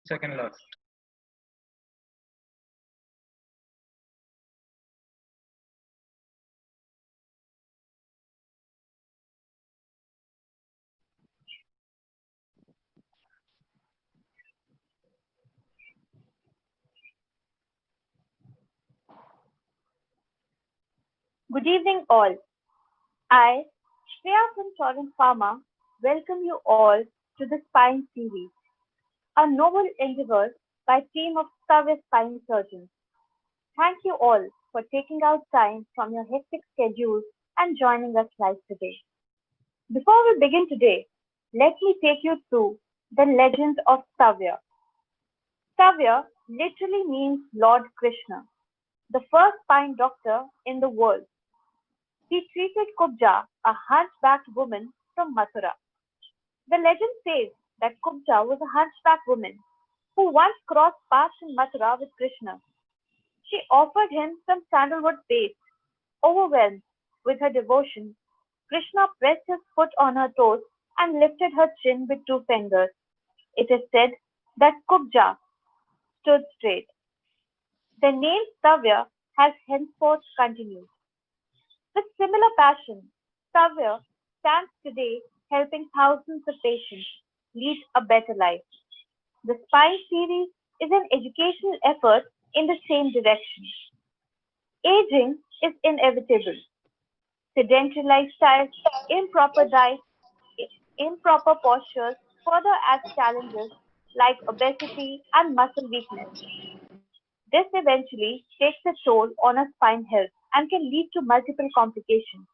Second last. Good evening, all. I, Shreya from Torrent Pharma, welcome you all to the Spine series, a novel endeavor by team of Stavya spine surgeons. Thank you all for taking out time from your hectic schedules and joining us live today. Before we begin today, let me take you through the legend of Stavya. Stavya literally means Lord Krishna, the first spine doctor in the world. He treated Kubja, a hunchbacked woman from Mathura. The legend says that Kubja was a hunchbacked woman who once crossed paths in Mathura with Krishna. She offered him some sandalwood paste. Overwhelmed with her devotion, Krishna pressed his foot on her toes and lifted her chin with two fingers. It is said that Kubja stood straight. The name Stavya has henceforth continued. With similar passion, Savya stands today helping thousands of patients lead a better life. The Spine series is an educational effort in the same direction. Aging is inevitable. Sedentary lifestyle, improper diet, improper postures further add challenges like obesity and muscle weakness. This eventually takes a toll on our spine health and can lead to multiple complications.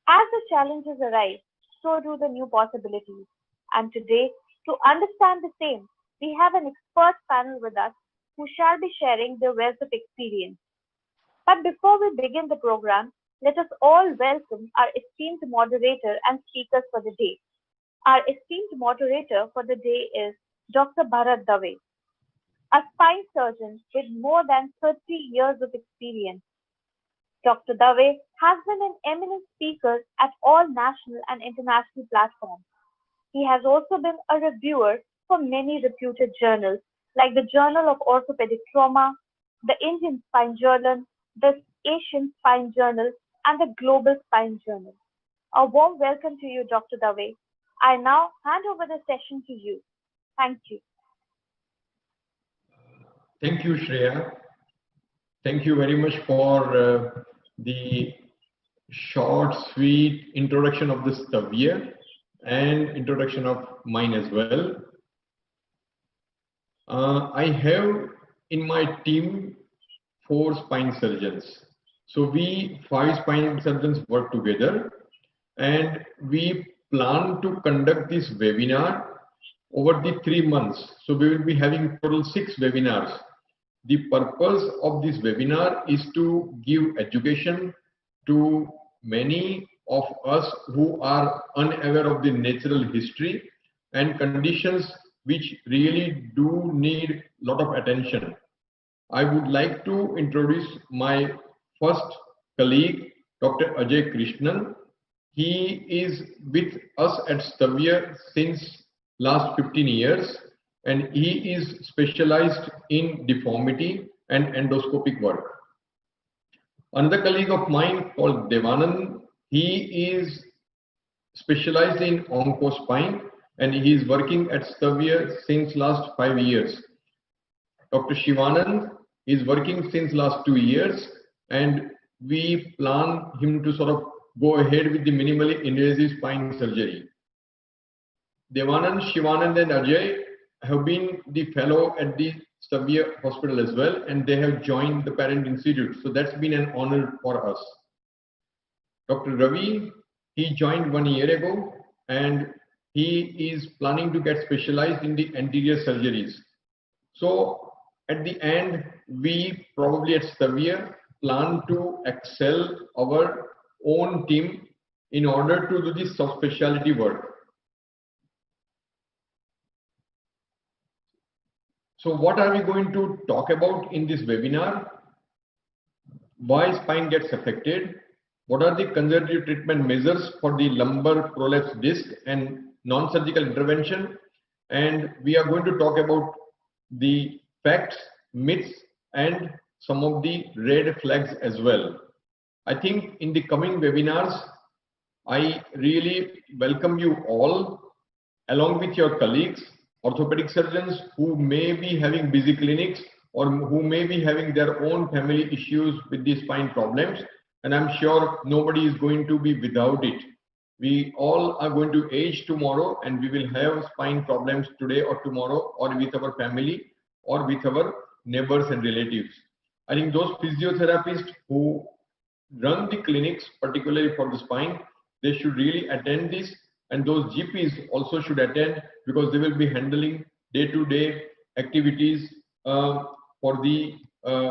As the challenges arise, so do the new possibilities. And today, to understand the same, we have an expert panel with us who shall be sharing their wealth of experience. But before we begin the program, let us all welcome our esteemed moderator and speakers for the day. Our esteemed moderator for the day is Dr. Bharat Dave, a spine surgeon with more than 30 years of experience. Dr. Dave has been an eminent speaker at all national and international platforms. He has also been a reviewer for many reputed journals like the Journal of Orthopedic Trauma, the Indian Spine Journal, the Asian Spine Journal, and the Global Spine Journal. A warm welcome to you, Dr. Dave. I now hand over the session to you. Thank you. Thank you, Shreya. Thank you very much for the short, sweet introduction of this Stavya and introduction of mine as well. I have in my team 4 spine surgeons. So we 5 spine surgeons work together and we plan to conduct this webinar over the 3 months. So we will be having total 6 webinars. The purpose of this webinar is to give education to many of us who are unaware of the natural history and conditions which really do need a lot of attention. I would like to introduce my first colleague, Dr. Ajay Krishnan. He is with us at Stavya since last 15 years and he is specialized in deformity and endoscopic work. Another colleague of mine called Devanand, he is specialized in oncospine and he is working at Stavya since last 5 years. Dr. Shivanand is working since last 2 years and we plan him to sort of go ahead with the minimally invasive spine surgery. Devanand, Shivanand and Ajay have been the fellow at the Stavya Hospital as well and they have joined the parent institute. So that's been an honor for us. Dr. Ravi, he joined 1 year ago and he is planning to get specialized in the anterior surgeries. So at the end, we probably at Stavya plan to excel our own team in order to do this subspecialty work. So what are we going to talk about in this webinar? Why spine gets affected? What are the conservative treatment measures for the lumbar prolapse disc and non-surgical intervention? And we are going to talk about the facts, myths, and some of the red flags as well. I think in the coming webinars, I really welcome you all along with your colleagues, orthopedic surgeons who may be having busy clinics or who may be having their own family issues with the spine problems. And I'm sure nobody is going to be without it. We all are going to age tomorrow and we will have spine problems today or tomorrow or with our family or with our neighbors and relatives. I think those physiotherapists who run the clinics, particularly for the spine, they should really attend this, and those GPs also should attend because they will be handling day-to-day activities for the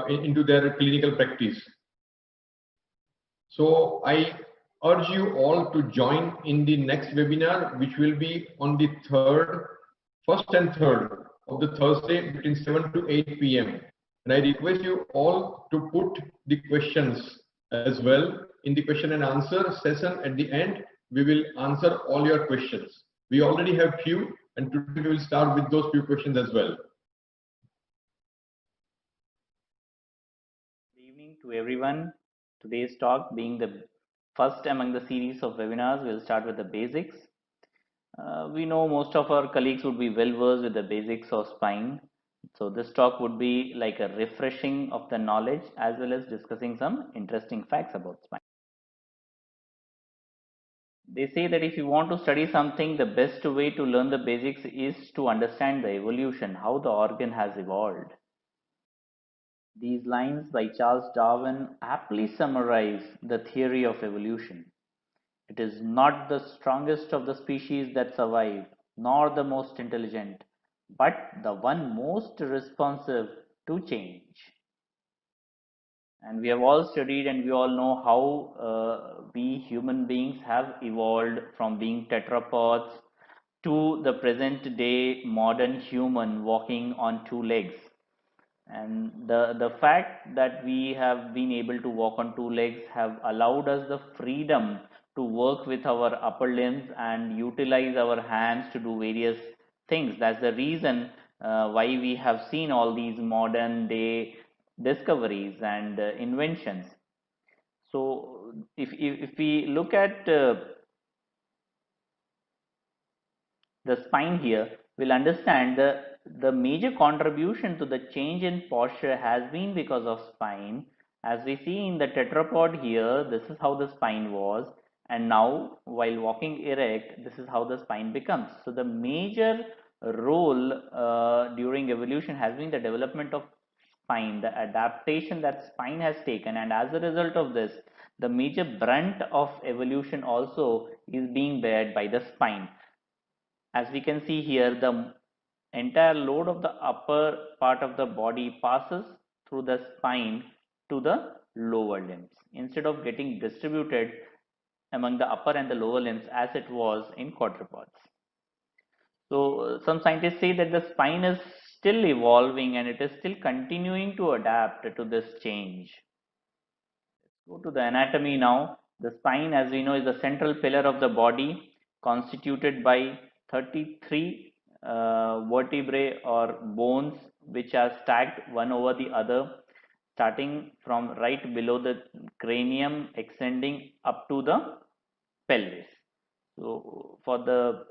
into their clinical practice. So I urge you all to join in the next webinar, which will be on the first and third of the Thursday between 7 to 8 p.m. And I request you all to put the questions as well in the question and answer session. At the end, we will answer all your questions. We already have few, and today we will start with those few questions as well. Good evening to everyone. Today's talk, being the first among the series of webinars, we'll start with the basics. We know most of our colleagues would be well versed with the basics of spine. So this talk would be like a refreshing of the knowledge as well as discussing some interesting facts about spine. They say that if you want to study something, the best way to learn the basics is to understand the evolution, how the organ has evolved. These lines by Charles Darwin aptly summarize the theory of evolution. It is not the strongest of the species that survive, nor the most intelligent, but the one most responsive to change. And we have all studied and we all know how we human beings have evolved from being tetrapods to the present day modern human walking on two legs. And the fact that we have been able to walk on two legs have allowed us the freedom to work with our upper limbs and utilize our hands to do various things. That's the reason why we have seen all these modern day discoveries and inventions. So if we look at the spine here, we'll understand the major contribution to the change in posture has been because of spine. As we see in the tetrapod here, this is how the spine was, and now while walking erect, this is how the spine becomes. So the major role during evolution has been the development of spine, the adaptation that spine has taken, and as a result of this, the major brunt of evolution also is being bared by the spine. As we can see here, the entire load of the upper part of the body passes through the spine to the lower limbs instead of getting distributed among the upper and the lower limbs as it was in quadrupeds. So some scientists say that the spine is still evolving and it is still continuing to adapt to this change. Let's go to the anatomy now. The spine, as we know, is the central pillar of the body, constituted by 33 vertebrae or bones which are stacked one over the other, starting from right below the cranium, extending up to the pelvis. So for the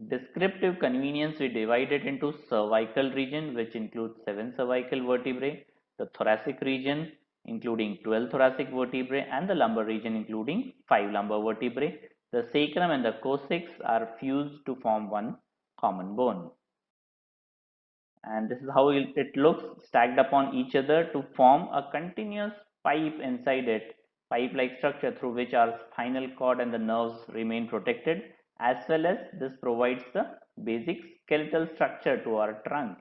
descriptive convenience, we divide it into cervical region, which includes 7 cervical vertebrae, the thoracic region including 12 thoracic vertebrae, and the lumbar region including 5 lumbar vertebrae. The sacrum and the coccyx are fused to form one common bone. And this is how it looks, stacked upon each other to form a continuous pipe inside it, pipe-like structure through which our spinal cord and the nerves remain protected, as well as this provides the basic skeletal structure to our trunk.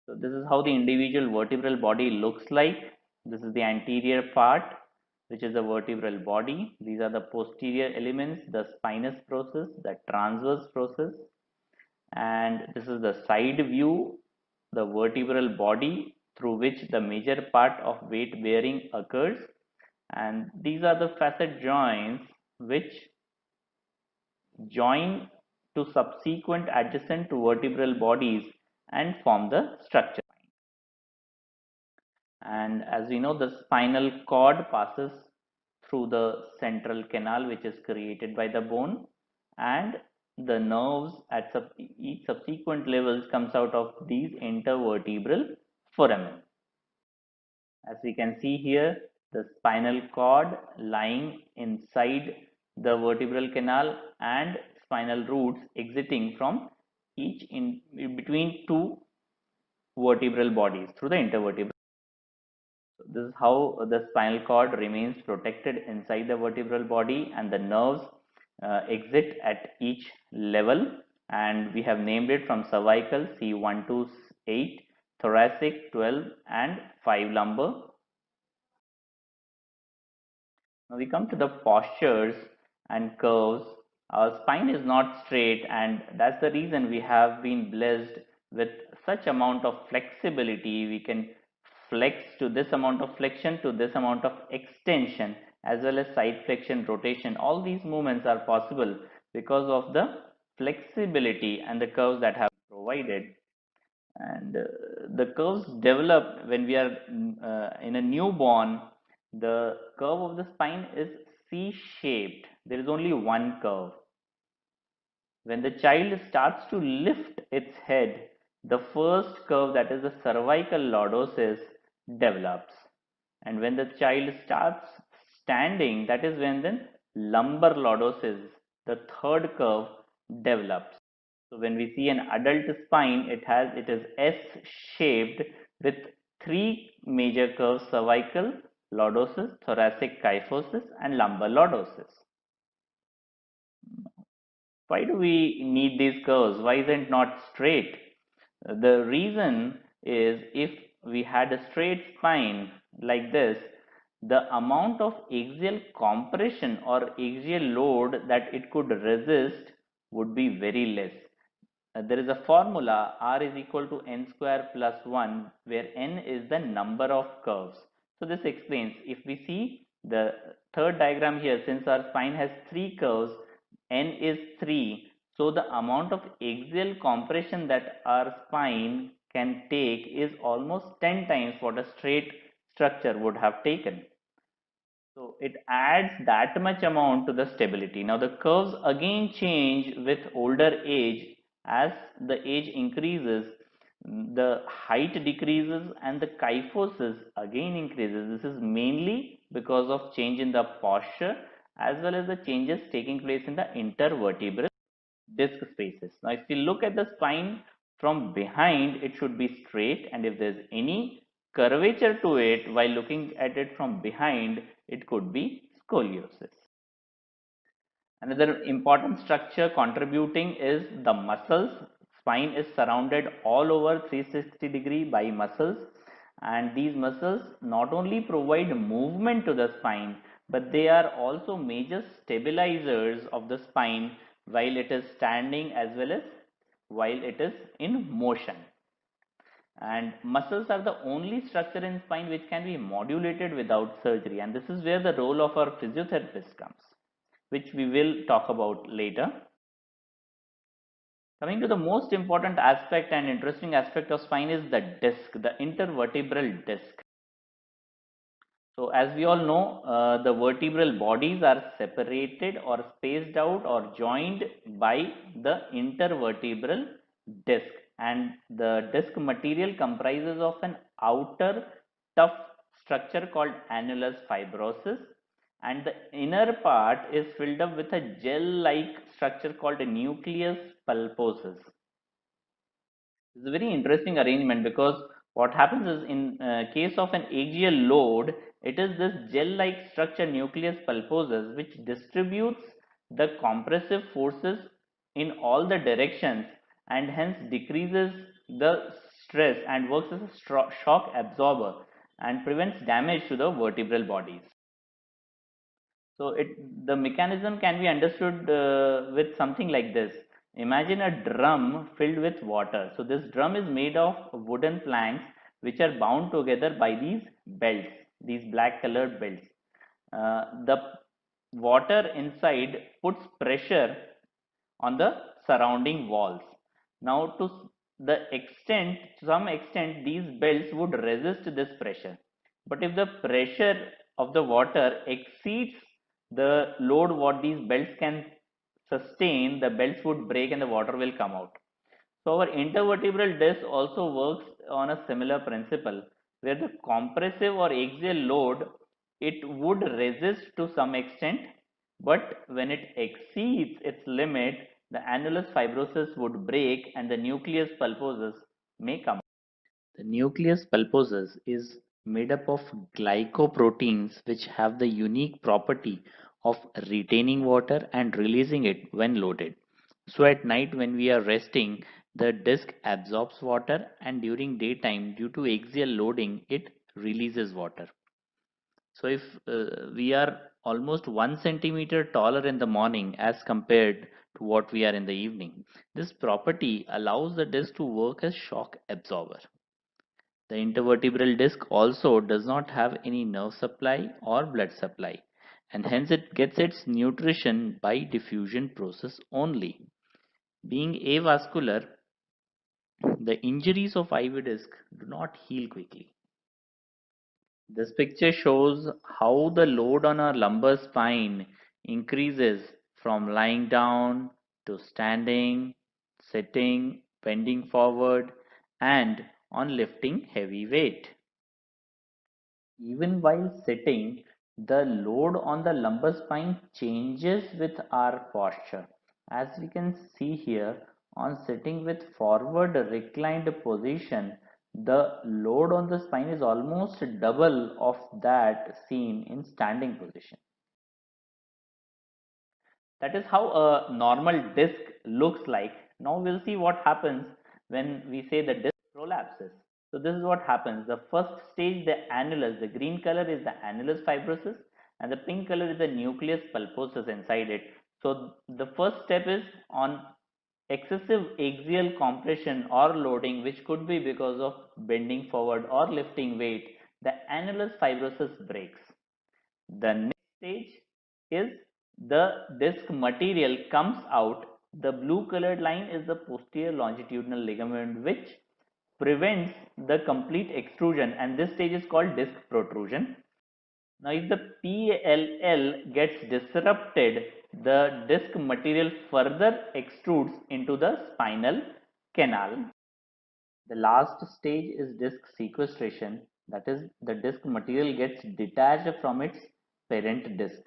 So this is how the individual vertebral body looks like. This is the anterior part, which is the vertebral body. These are the posterior elements, the spinous process, the transverse process, and this is the side view, the vertebral body through which the major part of weight bearing occurs, and these are the facet joints which join to subsequent adjacent to vertebral bodies and form the structure. And as we know, the spinal cord passes through the central canal which is created by the bone, and the nerves at each subsequent levels comes out of these intervertebral foramen. As we can see here, the spinal cord lying inside the vertebral canal and spinal roots exiting from each in between two vertebral bodies through the intervertebral. So this is how the spinal cord remains protected inside the vertebral body, and the nerves exit at each level, and we have named it from cervical C1 to 8, thoracic 12, and 5 lumbar. Now we come to the postures and curves. Our spine is not straight, and that's the reason we have been blessed with such amount of flexibility. We can flex to this amount of flexion to this amount of extension, as well as side flexion, rotation. All these movements are possible because of the flexibility and the curves that have been provided. And the curves develop when we are in a newborn. The curve of the spine is C-shaped. There is only one curve. When the child starts to lift its head, the first curve, that is the cervical lordosis, develops. And when the child starts standing, that is when the lumbar lordosis, the third curve, develops. So when we see an adult spine, it is S-shaped with three major curves: cervical lordosis, thoracic kyphosis, and lumbar lordosis. Why do we need these curves? Why isn't it not straight? The reason is, if we had a straight spine like this, the amount of axial compression or axial load that it could resist would be very less. There is a formula: R is equal to n square plus 1, where n is the number of curves. So this explains, if we see the third diagram here, since our spine has 3 curves, n is 3, so the amount of axial compression that our spine can take is almost 10 times what a straight structure would have taken. So it adds that much amount to the stability. Now the curves again change with older age. As the age increases, the height decreases and the kyphosis again increases. This is mainly because of change in the posture, as well as the changes taking place in the intervertebral disc spaces. Now if we look at the spine from behind, it should be straight, and if there's any curvature to it while looking at it from behind, it could be scoliosis. Another important structure contributing is the muscles. Spine is surrounded all over 360-degree by muscles, and these muscles not only provide movement to the spine, but they are also major stabilizers of the spine while it is standing as well as while it is in motion. And muscles are the only structure in spine which can be modulated without surgery, and this is where the role of our physiotherapist comes, which we will talk about later. Coming to the most important aspect and interesting aspect of spine is the disc, the intervertebral disc. So as we all know, the vertebral bodies are separated or spaced out or joined by the intervertebral disc, and the disc material comprises of an outer tough structure called annulus fibrosus, and the inner part is filled up with a gel-like structure called a nucleus pulposus. It's a very interesting arrangement, because what happens is, in case of an axial load, it is this gel-like structure nucleus pulposus which distributes the compressive forces in all the directions, and hence decreases the stress and works as a shock absorber and prevents damage to the vertebral bodies. So the mechanism can be understood with something like this. Imagine a drum filled with water. So this drum is made of wooden planks which are bound together by these belts, these black colored belts. The water inside puts pressure on the surrounding walls. Now to some extent these belts would resist this pressure. But if the pressure of the water exceeds the load what these belts can sustain, the belts would break and the water will come out. So our intervertebral disc also works on a similar principle where the compressive or axial load it would resist to some extent, but when it exceeds its limit, the annulus fibrosus would break and the nucleus pulposus may come. The nucleus pulposus is made up of glycoproteins which have the unique property of retaining water and releasing it when loaded. So at night when we are resting, the disc absorbs water and during daytime due to axial loading it releases water. So if we are almost 1 centimeter taller in the morning as compared to what we are in the evening, this property allows the disc to work as shock absorber. The intervertebral disc also does not have any nerve supply or blood supply, and hence it gets its nutrition by diffusion process only. Being avascular, the injuries of IV disc do not heal quickly. This picture shows how the load on our lumbar spine increases from lying down to standing, sitting, bending forward, and on lifting heavy weight. Even while sitting, the load on the lumbar spine changes with our posture. As we can see here, on sitting with forward reclined position, the load on the spine is almost double of that seen in standing position. That is how a normal disc looks like. Now we'll see what happens when we say the disc prolapses. So this is what happens. The first stage, the annulus, the green color is the annulus fibrosus and the pink color is the nucleus pulposus inside it. So the first step is on excessive axial compression or loading, which could be because of bending forward or lifting weight, the annulus fibrosus breaks. The next stage is the disc material comes out. The blue colored line is the posterior longitudinal ligament which prevents the complete extrusion, and this stage is called disc protrusion. Now if the PLL gets disrupted, the disc material further extrudes into the spinal canal. The last stage is disc sequestration, that is, the disc material gets detached from its parent disc.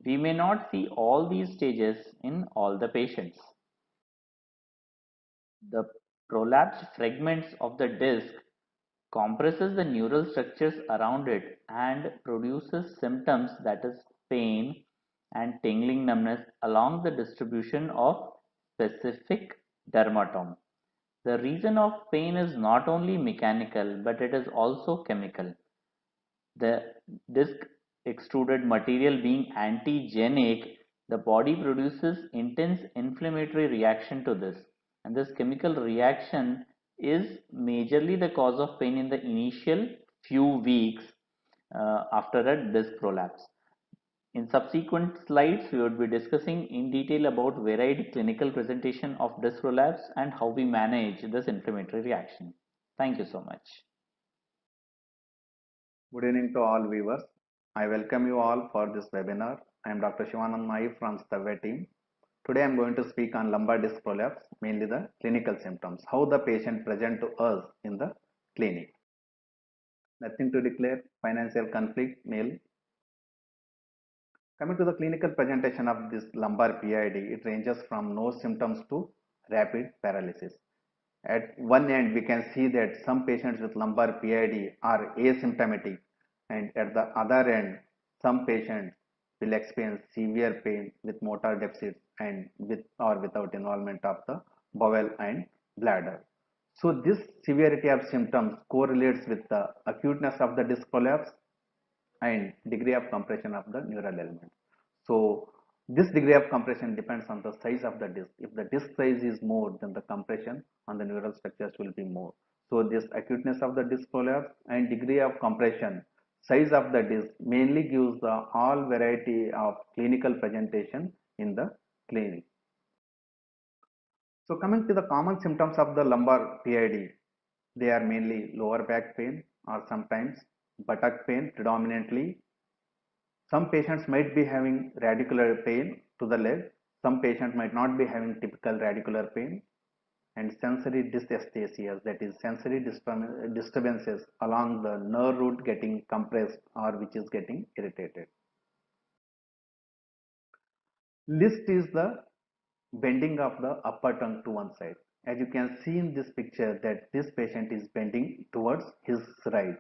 We may not see all these stages in all the patients. The prolapsed fragments of the disc compresses the neural structures around it and produces symptoms, that is pain and tingling numbness along the distribution of specific dermatome. The reason of pain is not only mechanical, but it is also chemical. The disc extruded material being antigenic, the body produces intense inflammatory reaction to this. And this chemical reaction is majorly the cause of pain in the initial few weeks after a disc prolapse. In subsequent slides, we would be discussing in detail about varied clinical presentation of disc prolapse and how we manage this inflammatory reaction. Thank you so much. Good evening to all viewers. I welcome you all for this webinar. I am Dr. Shivanand Naik from Stavya team. Today I am going to speak on lumbar disc prolapse, mainly the clinical symptoms, how the patient present to us in the clinic. Nothing to declare, financial conflict, nil. Coming to the clinical presentation of this lumbar PID, it ranges from no symptoms to rapid paralysis. At one end, we can see that some patients with lumbar PID are asymptomatic, and at the other end, some patients will experience severe pain with motor deficits and with or without involvement of the bowel and bladder. So this severity of symptoms correlates with the acuteness of the disc prolapse and degree of compression of the neural element. So this degree of compression depends on the size of the disc. If the disc size is more, then the compression on the neural structures will be more. So this acuteness of the disc prolapse and degree of compression, size of the disc mainly gives the all variety of clinical presentation in the clinic. So coming to the common symptoms of the lumbar PID, they are mainly lower back pain or sometimes buttock pain predominantly. Some patients might be having radicular pain to the leg. Some patients might not be having typical radicular pain, and sensory dysesthesia, that is sensory disturbances along the nerve root getting compressed or which is getting irritated. List is the bending of the upper tongue to one side. As you can see in this picture that this patient is bending towards his right.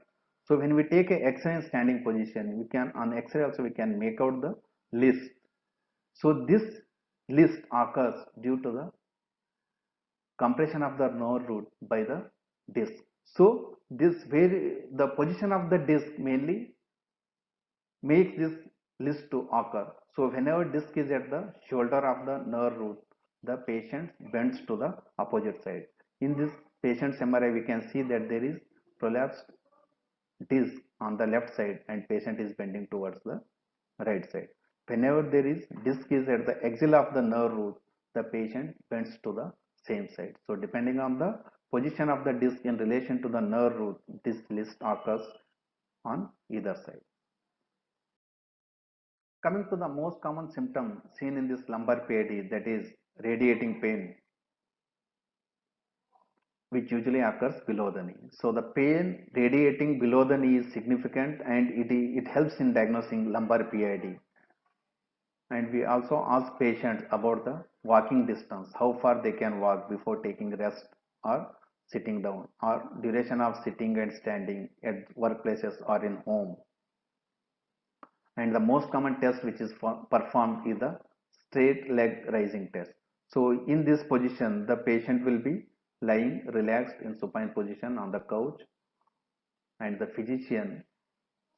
So when we take a X-ray in standing position, we can on X-ray also we can make out the list. So this list occurs due to the compression of the nerve root by the disc. So this the position of the disc mainly makes this list to occur. So whenever disc is at the shoulder of the nerve root, the patient bends to the opposite side. In this patient's MRI, we can see that there is prolapsed disc on the left side and patient is bending towards the right side. Whenever there is disc is at the axil of the nerve root, the patient bends to the same side. So depending on the position of the disc in relation to the nerve root, this list occurs on either side. Coming to the most common symptom seen in this lumbar PID, that is radiating pain, which usually occurs below the knee. So the pain radiating below the knee is significant and it helps in diagnosing lumbar PID. And we also ask patients about the walking distance, how far they can walk before taking rest or sitting down, or duration of sitting and standing at workplaces or in home. And the most common test which is performed is the straight leg rising test. So in this position, the patient will be lying relaxed in supine position on the couch, and the physician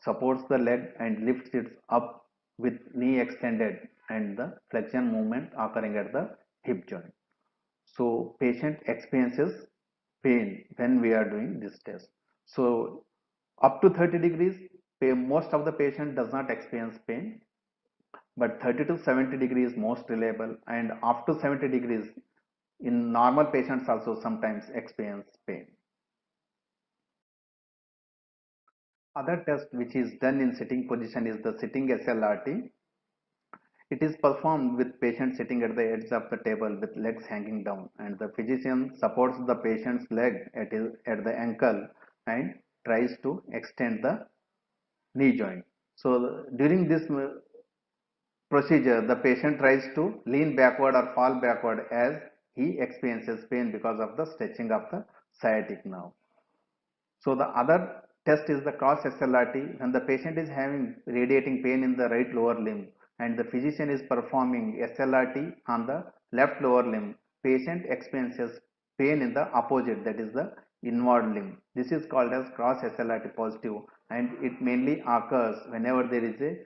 supports the leg and lifts it up with knee extended and the flexion movement occurring at the hip joint. So patient experiences pain when we are doing this test. So up to 30 degrees, most of the patient does not experience pain, but 30 to 70 degrees is most reliable, and up to 70 degrees in normal patients also sometimes experience pain. Other test which is done in sitting position is the sitting SLRT. It is performed with patient sitting at the edge of the table with legs hanging down, and the physician supports the patient's leg at the ankle and tries to extend the knee joint. So during this procedure, the patient tries to lean backward or fall backward as he experiences pain because of the stretching of the sciatic nerve. So the other test is the cross SLRT. When the patient is having radiating pain in the right lower limb and the physician is performing SLRT on the left lower limb, patient experiences pain in the opposite, that is the inward limb. This is called as cross SLRT positive, and it mainly occurs whenever there is a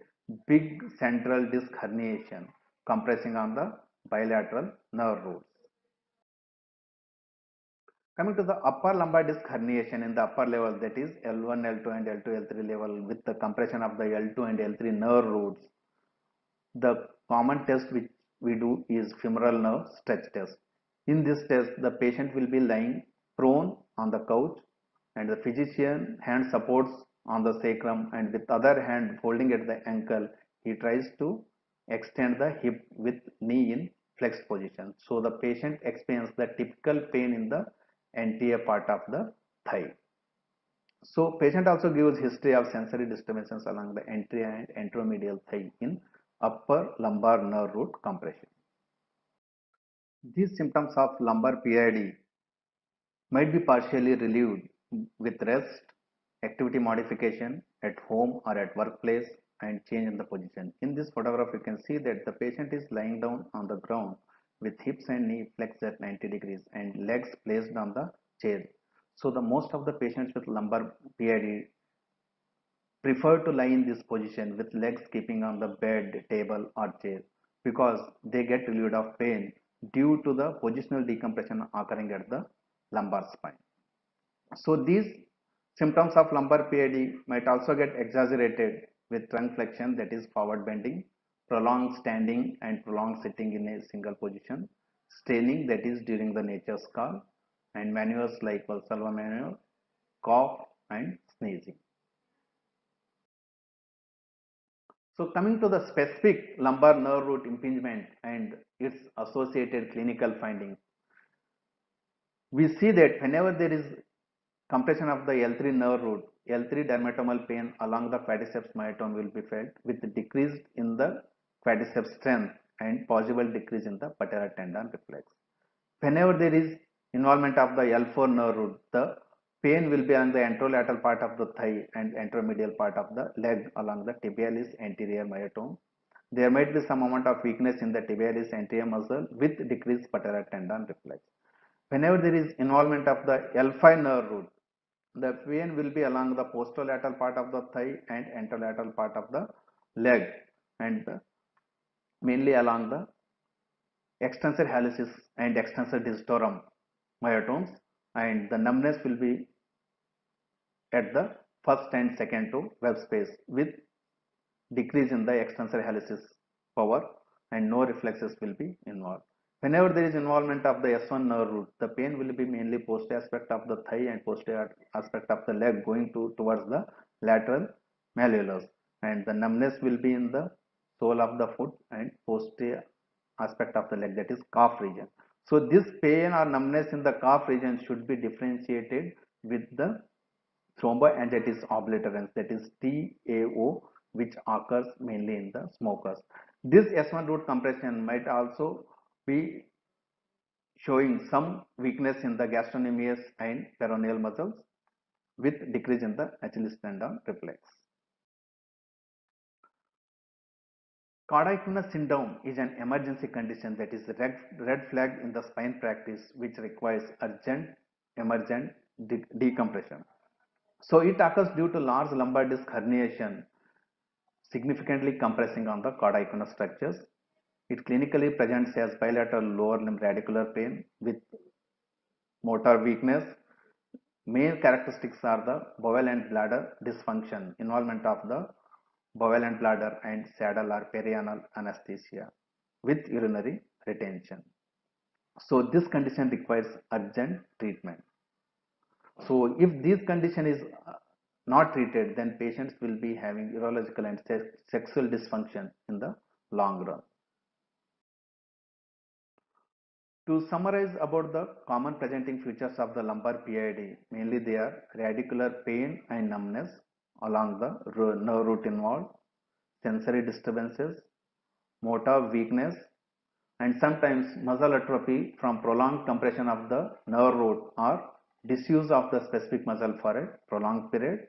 big central disc herniation compressing on the bilateral nerve roots. Coming to the upper lumbar disc herniation in the upper level, that is L1, L2 and L2, L3 level with the compression of the L2 and L3 nerve roots, the common test which we do is femoral nerve stretch test. In this test, the patient will be lying prone on the couch and the physician hand supports on the sacrum and with other hand holding at the ankle, he tries to extend the hip with knee in flexed position. So the patient experiences the typical pain in the anterior part of the thigh. So patient also gives history of sensory disturbances along the anterior and anteromedial thigh in upper lumbar nerve root compression. These symptoms of lumbar PID might be partially relieved with rest, activity modification at home or at workplace, and change in the position. In this photograph, you can see that the patient is lying down on the ground with hips and knee flexed at 90 degrees and legs placed on the chair. So the most of the patients with lumbar PID prefer to lie in this position with legs keeping on the bed, table or chair because they get relieved of pain due to the positional decompression occurring at the lumbar spine. So these symptoms of lumbar PID might also get exaggerated with trunk flexion, that is forward bending, prolonged standing and prolonged sitting in a single position, straining, that is during the nature's call, and maneuvers like Valsalva maneuver, cough and sneezing. So coming to the specific lumbar nerve root impingement and its associated clinical findings, we see that whenever there is compression of the L3 nerve root, L3 dermatomal pain along the quadriceps myotome will be felt with decrease in the quadriceps strength and possible decrease in the patellar tendon reflex. Whenever there is involvement of the L4 nerve root, the pain will be on the anterolateral part of the thigh and anteromedial part of the leg along the tibialis anterior myotome. There might be some amount of weakness in the tibialis anterior muscle with decreased patellar tendon reflex. Whenever there is involvement of the L5 nerve root, the pain will be along the posterolateral part of the thigh and anterolateral part of the leg, and mainly along the extensor hallucis and extensor digitorum myotomes, and the numbness will be at the first and second two web space with decrease in the extensor hallucis power, and no reflexes will be involved. Whenever there is involvement of the S1 nerve root, the pain will be mainly posterior aspect of the thigh and posterior aspect of the leg going towards the lateral malleolus, and the numbness will be in the sole of the foot and posterior aspect of the leg, that is calf region. So this pain or numbness in the calf region should be differentiated with the thromboangiitis obliterans, that is TAO, which occurs mainly in the smokers. This S1 root compression might also be showing some weakness in the gastrocnemius and peroneal muscles with decrease in the Achilles tendon reflex. Cauda syndrome is an emergency condition that is red flag in the spine practice, which requires urgent emergent decompression. So it occurs due to large lumbar disc herniation significantly compressing on the cauda equina structures. It clinically presents as bilateral lower limb radicular pain with motor weakness. Main characteristics are the bowel and bladder dysfunction, involvement of the bowel and bladder, and saddle or perianal anesthesia with urinary retention. So this condition requires urgent treatment. So if this condition is not treated, then patients will be having urological and sexual dysfunction in the long run. To summarize about the common presenting features of the lumbar PID, mainly they are radicular pain and numbness along the nerve root involved, sensory disturbances, motor weakness, and sometimes muscle atrophy from prolonged compression of the nerve root or disuse of the specific muscle for a prolonged period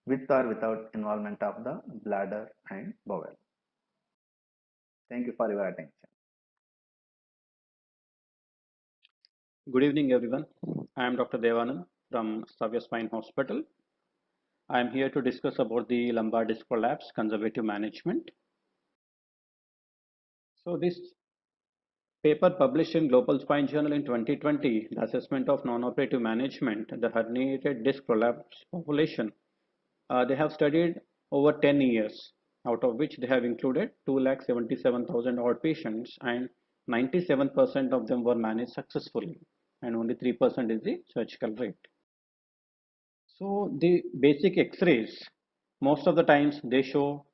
with or without involvement of the bladder and bowel. Thank you for your attention. Good evening, everyone. I am Dr. Devanand from Savya Spine Hospital. I am here to discuss about the lumbar disc prolapse conservative management. So this paper published in Global Spine Journal in 2020, the assessment of non-operative management, the herniated disc prolapse population, they have studied over 10 years, out of which they have included 2,77,000 odd patients, and 97% of them were managed successfully, and only 3% is the surgical rate. So the basic X-rays, most of the times they show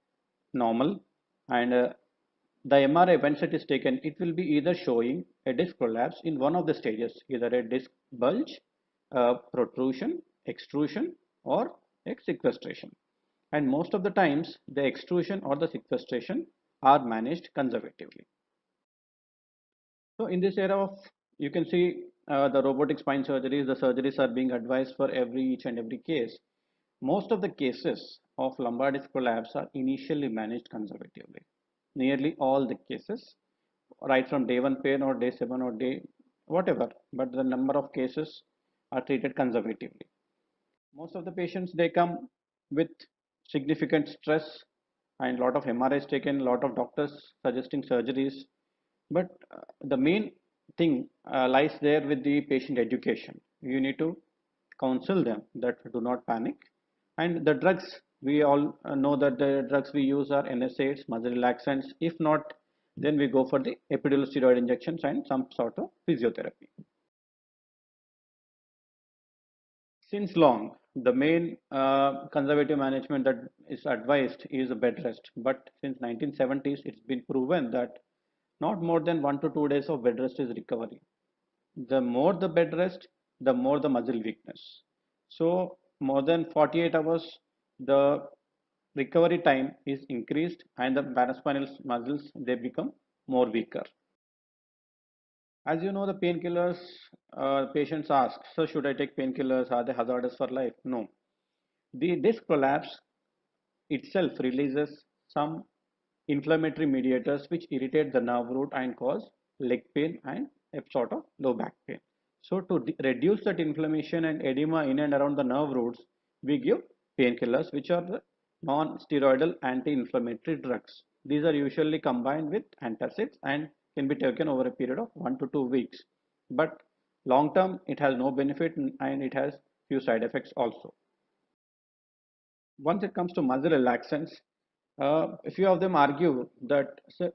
normal, and the MRI, once it is taken, it will be either showing a disc prolapse in one of the stages, either a disc bulge, protrusion, extrusion, or a sequestration. And most of the times the extrusion or the sequestration are managed conservatively. So in this era of, you can see the robotic spine surgeries, the surgeries are being advised for each and every case. Most of the cases of lumbar disc prolapse are initially managed conservatively. Nearly all the cases, right from day 1 pain or day 7 or day whatever, but the number of cases are treated conservatively. Most of the patients, they come with significant stress and lot of MRIs taken, lot of doctors suggesting surgeries, but the main thing lies there with the patient education. You need to counsel them that do not panic, and the drugs, we all know that the drugs we use are NSAIDs, muscle relaxants. If not Then we go for the epidural steroid injections and some sort of physiotherapy. Since long, the main conservative management that is advised is a bed rest. But since 1970s, it's been proven that not more than 1 to 2 days of bed rest is recovery. The more the bed rest, the more the muscle weakness. So more than 48 hours, the recovery time is increased and the paraspinal muscles, they become more weaker. As you know, the painkillers, patients ask, so should I take painkillers? Are they hazardous for life? No. The disc prolapse itself releases some inflammatory mediators which irritate the nerve root and cause leg pain and a sort of low back pain. So to reduce that inflammation and edema in and around the nerve roots, we give painkillers, which are the non-steroidal anti-inflammatory drugs. These are usually combined with antacids and can be taken over a period of 1 to 2 weeks. But long term, it has no benefit and it has few side effects also. Once it comes to muscle relaxants, a few of them argue that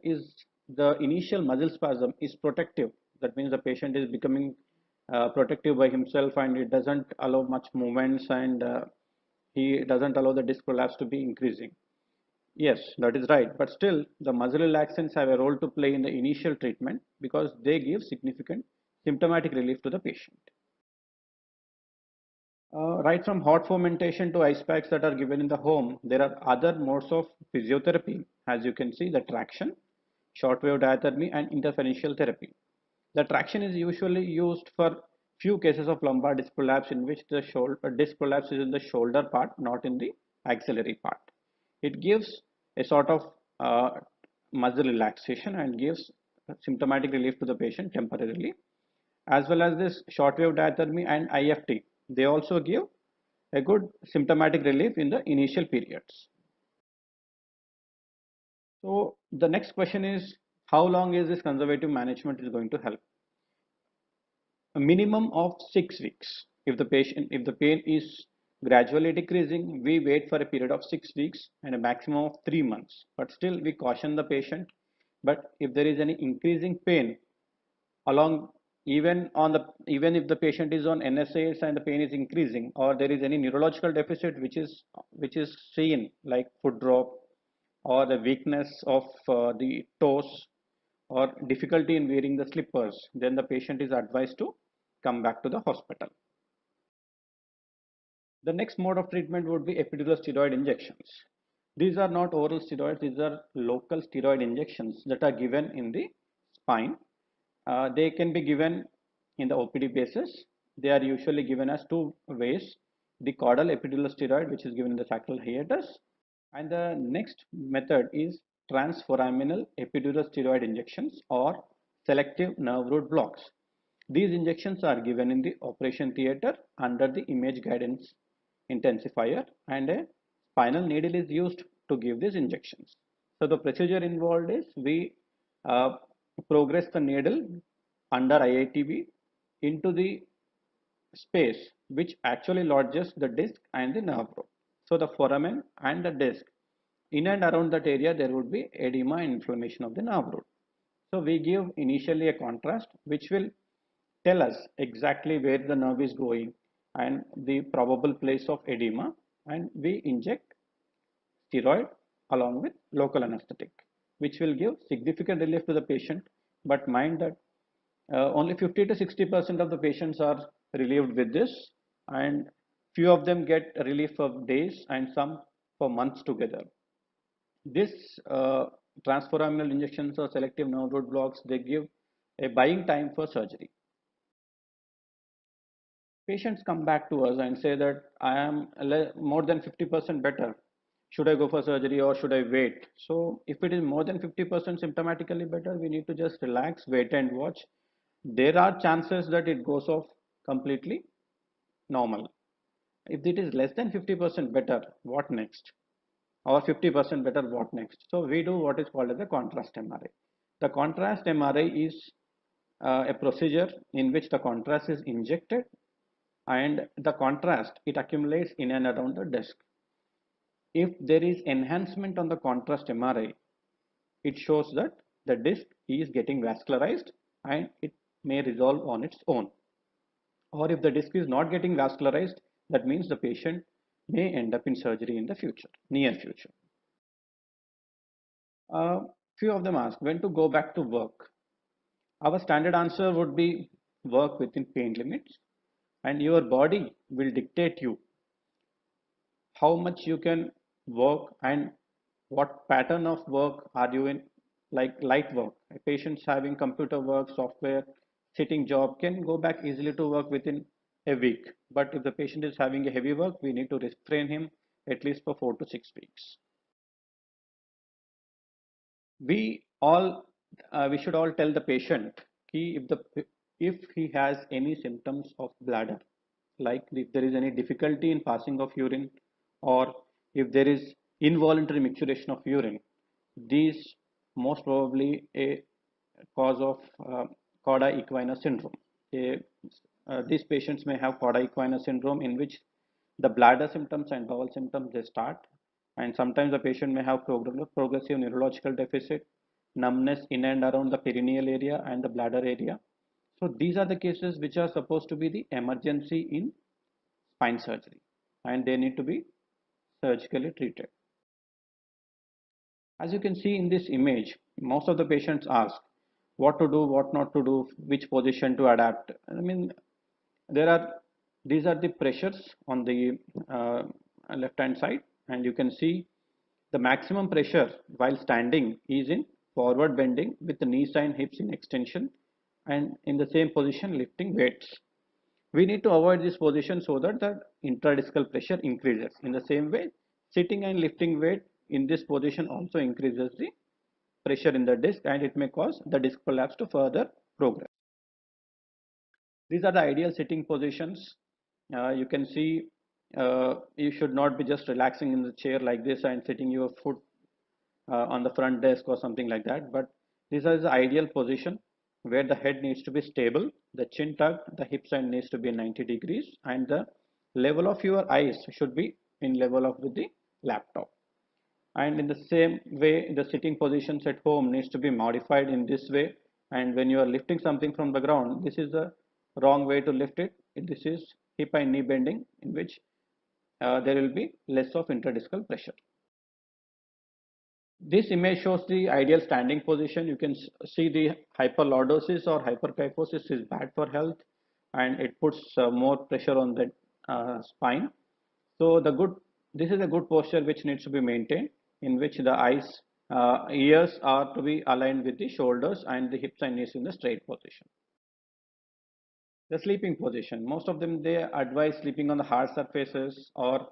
is the initial muscle spasm is protective. That means the patient is becoming protective by himself and it doesn't allow much movements and he doesn't allow the disc prolapse to be increasing. Yes, that is right. But still, the muscle relaxants have a role to play in the initial treatment because they give significant symptomatic relief to the patient. Right from hot fomentation to ice packs that are given in the home, there are other modes of physiotherapy. As you can see, the traction, shortwave diathermy, and interferential therapy. The traction is usually used for few cases of lumbar disc prolapse in which the shoulder disc prolapse is in the shoulder part, not in the axillary part. It gives a sort of muscle relaxation and gives symptomatic relief to the patient temporarily, as well as this shortwave diathermy and IFT. They also give a good symptomatic relief in the initial periods. So the next question is, how long is this conservative management is going to help? A minimum of 6 weeks. If the pain is gradually decreasing, we wait for a period of 6 weeks and a maximum of 3 months. But still, we caution the patient. But if there is any increasing pain along even if the patient is on NSAIDs and the pain is increasing, or there is any neurological deficit which is seen like foot drop or the weakness of the toes or difficulty in wearing the slippers, then the patient is advised to come back to the hospital. The next mode of treatment would be epidural steroid injections. These are not oral steroids, these are local steroid injections that are given in the spine. They can be given in the OPD basis. They are usually given as two ways: the caudal epidural steroid, which is given in the sacral hiatus, and the next method is transforaminal epidural steroid injections or selective nerve root blocks. These injections are given in the operation theater under the image guidance intensifier, and a spinal needle is used to give these injections. So the procedure involved is we uh, progress the needle under IITB into the space which actually lodges the disc and the nerve root. So the foramen and the disc, in and around that area there would be edema and inflammation of the nerve root. So we give initially a contrast which will tell us exactly where the nerve is going and the probable place of edema, and we inject steroid along with local anesthetic, which will give significant relief to the patient. But mind that only 50 to 60% of the patients are relieved with this, and few of them get relief for days and some for months together. This transforaminal injections or selective nerve root blocks, they give a buying time for surgery. Patients come back to us and say that I am more than 50% better. Should I go for surgery or should I wait? So if it is more than 50% symptomatically better, we need to just relax, wait and watch. There are chances that it goes off completely normal. If it is less than 50% better, what next? Or 50% better, what next? So we do what is called as a contrast MRI. The contrast MRI is a procedure in which the contrast is injected and the contrast, it accumulates in and around the disc. If there is enhancement on the contrast MRI, it shows that the disc is getting vascularized and it may resolve on its own. Or if the disc is not getting vascularized, that means the patient may end up in surgery in the future, near future. Few of them ask when to go back to work. Our standard answer would be work within pain limits, and your body will dictate you how much you can work and what pattern of work are you in. Like light work, a patient's having computer work, software, sitting job can go back easily to work within a week, but if the patient is having a heavy work, we need to restrain him at least for 4 to 6 weeks. We should all tell the patient if he has any symptoms of bladder, like if there is any difficulty in passing of urine, or if there is involuntary micturition of urine, these most probably a cause of cauda equina syndrome. These patients may have cauda equina syndrome, in which the bladder symptoms and bowel symptoms they start, and sometimes the patient may have progressive neurological deficit, numbness in and around the perineal area and the bladder area. So these are the cases which are supposed to be the emergency in spine surgery, and they need to be surgically treated. As you can see in this image, most of the patients ask what to do, what not to do, which position to adapt. I mean, there are these are the pressures on the left hand side, and you can see the maximum pressure while standing is in forward bending with the knees and hips in extension, and in the same position lifting weights. We need to avoid this position so that the intradiscal pressure increases. In the same way, sitting and lifting weight in this position also increases the pressure in the disc, and it may cause the disc prolapse to further progress. These are the ideal sitting positions. You can see you should not be just relaxing in the chair like this and sitting your foot on the front desk or something like that, but this is the ideal position where the head needs to be stable, the chin tucked, the hip side needs to be 90 degrees, and the level of your eyes should be in level of with the laptop. And in the same way, the sitting positions at home needs to be modified in this way, and when you are lifting something from the ground, this is the wrong way to lift it. This is hip and knee bending, in which there will be less of intradiscal pressure. This image shows the ideal standing position. You can see the hyperlordosis or hyperkyphosis is bad for health, and it puts more pressure on the spine. So this is a good posture which needs to be maintained, in which the ears are to be aligned with the shoulders and the hips and knees in the straight position. The sleeping position, most of them they advise sleeping on the hard surfaces or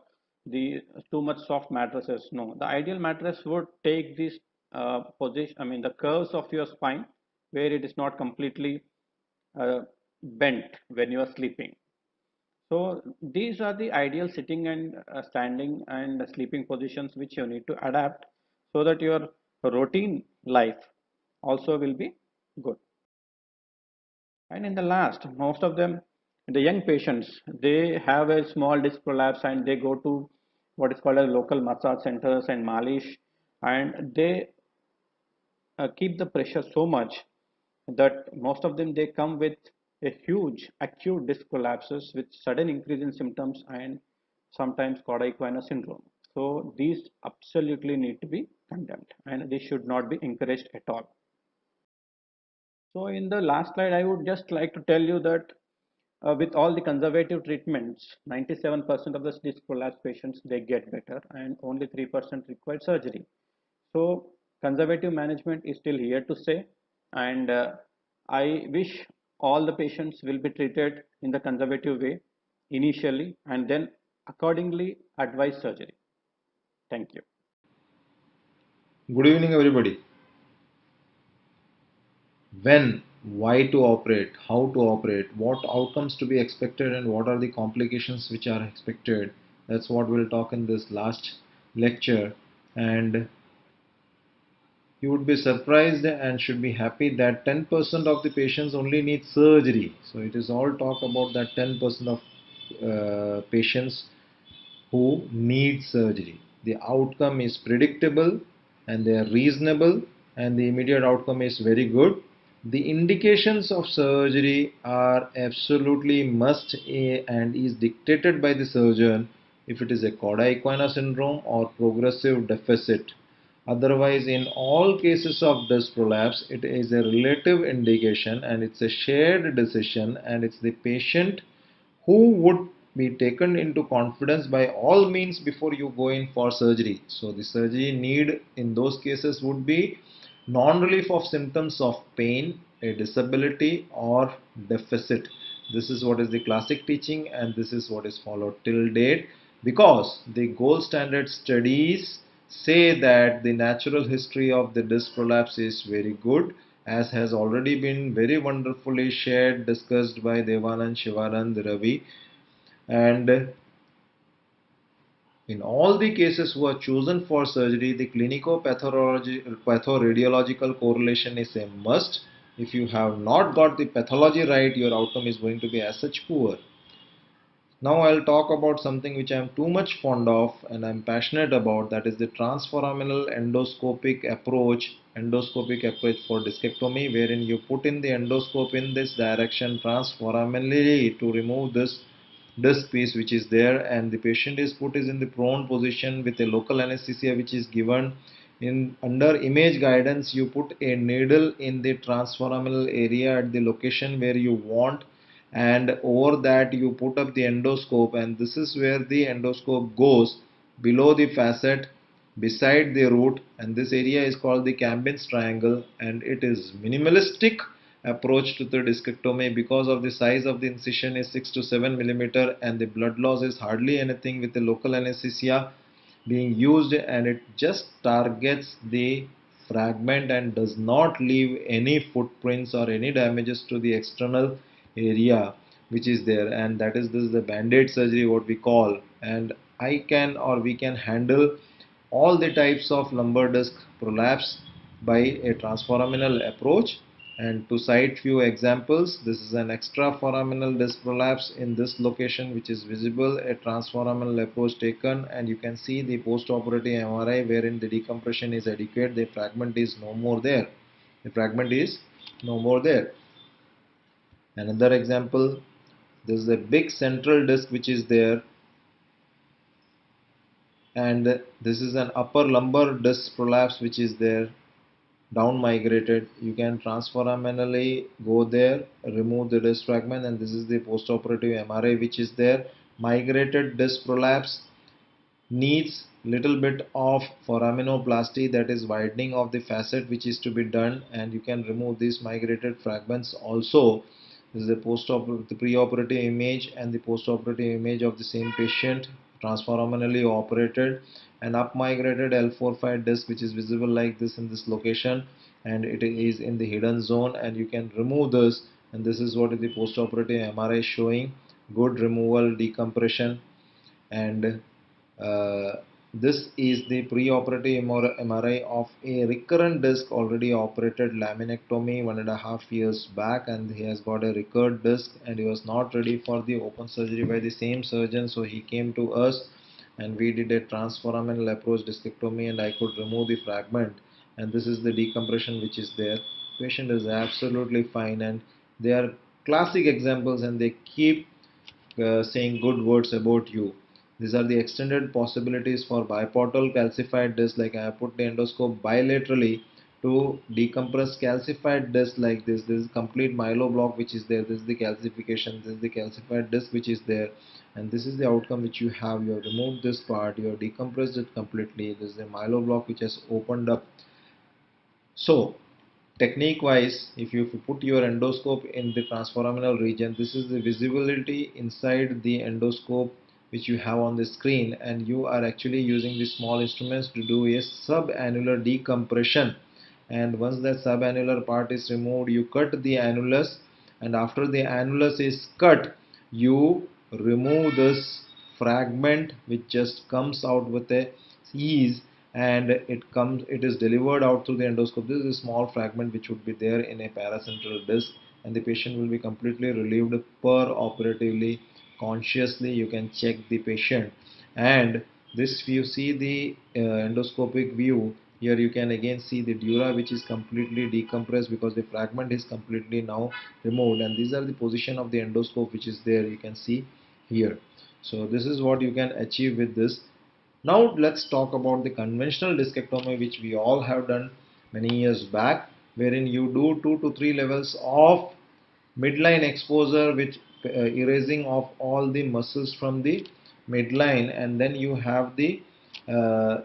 the too much soft mattresses. No, the ideal mattress would take this position, I mean the curves of your spine, where it is not completely bent when you are sleeping. So these are the ideal sitting and standing and sleeping positions which you need to adapt, so that your routine life also will be good. And in the last, most of them, the young patients, they have a small disc prolapse and they go to what is called a local massage centers and malish, and they keep the pressure so much that most of them they come with a huge acute disc prolapses with sudden increase in symptoms and sometimes cauda equina syndrome. So these absolutely need to be condemned and they should not be encouraged at all. So in the last slide, I would just like to tell you that with all the conservative treatments, 97% of the disc prolapse patients, they get better and only 3% require surgery. So conservative management is still here to stay, and I wish all the patients will be treated in the conservative way initially and then accordingly advise surgery. Thank you. Good evening, everybody. When, why to operate, how to operate, what outcomes to be expected, and what are the complications which are expected. That's what we'll talk in this last lecture. And you would be surprised and should be happy that 10% of the patients only need surgery. So it is all talk about that 10% of patients who need surgery. The outcome is predictable and they are reasonable and the immediate outcome is very good. The indications of surgery are absolutely must and is dictated by the surgeon if it is a cauda equina syndrome or progressive deficit. Otherwise, in all cases of disc prolapse, it is a relative indication and it's a shared decision, and it's the patient who would be taken into confidence by all means before you go in for surgery. So the surgery need in those cases would be non-relief of symptoms of pain, a disability or deficit. This is what is the classic teaching, and this is what is followed till date, because the gold standard studies say that the natural history of the disc prolapse is very good, as has already been very wonderfully shared, discussed by Devanand, Shivanand, Ravi. And in all the cases who are chosen for surgery, the pathoradiological correlation is a must. If you have not got the pathology right, your outcome is going to be as such poor. Now I'll talk about something which I'm too much fond of and I'm passionate about, that is the transforaminal endoscopic approach for discectomy, wherein you put in the endoscope in this direction transforaminally to remove this disc piece which is there, and the patient is put is in the prone position with a local anesthesia which is given. In under image guidance, you put a needle in the transforaminal area at the location where you want, and over that you put up the endoscope, and this is where the endoscope goes below the facet beside the root, and this area is called the Cambin's triangle, and it is minimalistic approach to the discectomy because of the size of the incision is 6 to 7 millimeter, and the blood loss is hardly anything with the local anesthesia being used, and it just targets the fragment and does not leave any footprints or any damages to the external area which is there. And that is this the band-aid surgery what we call, and I can or we can handle all the types of lumbar disc prolapse by a transforaminal approach. And to cite few examples, this is an extraforaminal disc prolapse in this location which is visible, a transforaminal approach taken, and you can see the post-operative MRI wherein the decompression is adequate, the fragment is no more there. The fragment is no more there. Another example, this is a big central disc which is there, and this is an upper lumbar disc prolapse which is there, down migrated. You can transforaminally go there, remove the disc fragment, and this is the postoperative MRI which is there. Migrated disc prolapse needs little bit of foraminoplasty, that is widening of the facet which is to be done, and you can remove these migrated fragments also. This is the pre-operative image and the post-operative image of the same patient transforaminally operated. An up migrated L45 disc which is visible like this in this location, and it is in the hidden zone, and you can remove this, and this is what is the post-operative MRI showing, good removal, decompression. And uh, this is the pre-operative MRI of a recurrent disc already operated laminectomy 1.5 years back, and he has got a recurred disc and he was not ready for the open surgery by the same surgeon, so he came to us and we did a transforaminal approach discectomy, and I could remove the fragment, and this is the decompression which is there. Patient is absolutely fine, and they are classic examples, and they keep saying good words about you. These are the extended possibilities for biportal calcified disc, like I have put the endoscope bilaterally to decompress calcified disc like this. This is complete myeloblock which is there. This is the calcification. This is the calcified disc which is there, and this is the outcome which you have. You have removed this part. You have decompressed it completely. This is the myeloblock which has opened up. So technique wise, if you put your endoscope in the transforaminal region, this is the visibility inside the endoscope which you have on the screen, and you are actually using the small instruments to do a subannular decompression. And once that subannular part is removed, you cut the annulus, and after the annulus is cut, you remove this fragment which just comes out with a ease, and it is delivered out through the endoscope. This is a small fragment which would be there in a paracentral disc, and the patient will be completely relieved per operatively. Consciously you can check the patient, and this, if you see the endoscopic view, Here you can again see the dura which is completely decompressed because the fragment is completely now removed, and these are the position of the endoscope which is there, you can see here. So this is what you can achieve with this. Now let's talk about the conventional discectomy which we all have done many years back, wherein you do 2 to 3 levels of midline exposure with erasing of all the muscles from the midline, and then you have the uh,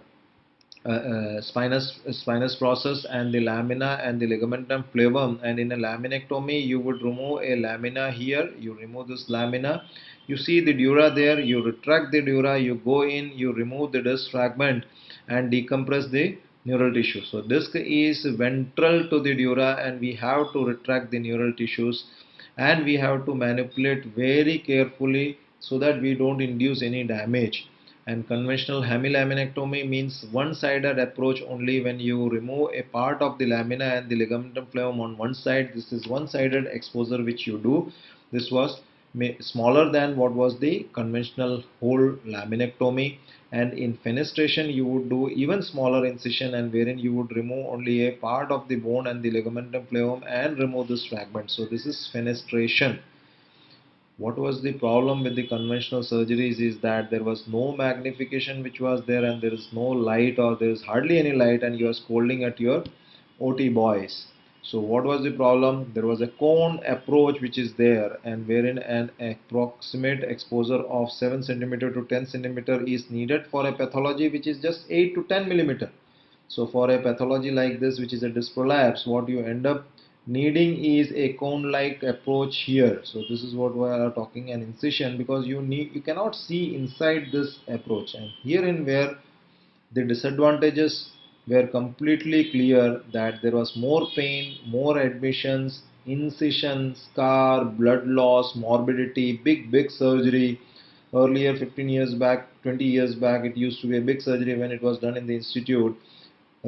spinous process and the lamina and the ligamentum flavum, and in a laminectomy you would remove a lamina here, you remove this lamina, you see the dura there, you retract the dura, you go in, you remove the disc fragment and decompress the neural tissue. So disc is ventral to the dura and we have to retract the neural tissues, and we have to manipulate very carefully so that we don't induce any damage. And conventional hemilaminectomy means one-sided approach only. When you remove a part of the lamina and the ligamentum flavum on one side, this is one-sided exposure which you do. This was smaller than what was the conventional whole laminectomy, and in fenestration you would do even smaller incision, and wherein you would remove only a part of the bone and the ligamentum flavum and remove this fragment. So this is fenestration. What was the problem with the conventional surgeries is that there was no magnification which was there, and there is no light, or there is hardly any light, and you are scolding at your OT boys. So what was the problem? There was a cone approach which is there, and wherein an approximate exposure of 7 centimeter to 10 centimeter is needed for a pathology which is just 8 to 10 millimeter. So for a pathology like this, which is a disc prolapse, what you end up needing is a cone-like approach here. So this is what we are talking an incision, because you cannot see inside this approach, and herein where the disadvantages were completely clear, that there was more pain, more admissions, incision, scar, blood loss, morbidity, big surgery. Earlier 15 years back, 20 years back, it used to be a big surgery when it was done in the institute.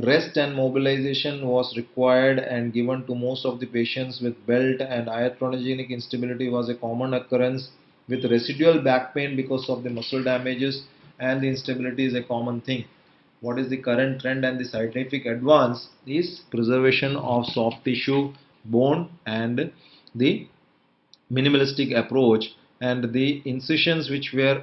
Rest and mobilization was required and given to most of the patients with belt, and iatrogenic instability was a common occurrence, with residual back pain because of the muscle damages, and the instability is a common thing. What is the current trend and the scientific advance is preservation of soft tissue, bone, and the minimalistic approach, and the incisions which were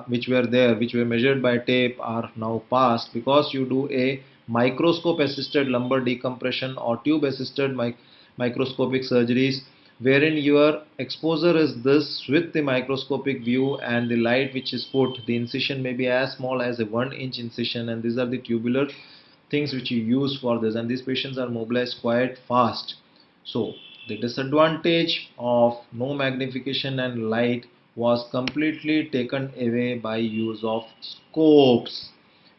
which were there, which were measured by tape, are now past, because you do a microscope assisted lumbar decompression or tube assisted microscopic surgeries, wherein your exposure is this with the microscopic view, and the light which is put, the incision may be as small as a 1-inch incision, and these are the tubular things which you use for this, and these patients are mobilized quite fast. So the disadvantage of no magnification and light was completely taken away by use of scopes,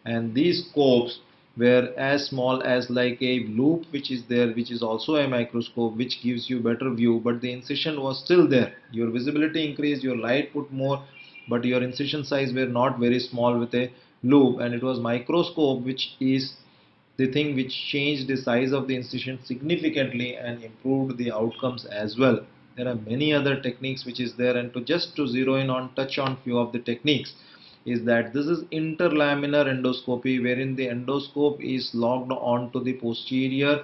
and these scopes were as small as like a loop which is there, which is also a microscope, which gives you better view, but the incision was still there. Your visibility increased, your light put more, but your incision size were not very small with a loop, and it was microscope which is the thing which changed the size of the incision significantly and improved the outcomes as well. There are many other techniques which is there, and to zero in on touch on few of the techniques, is that this is interlaminar endoscopy, wherein the endoscope is locked onto the posterior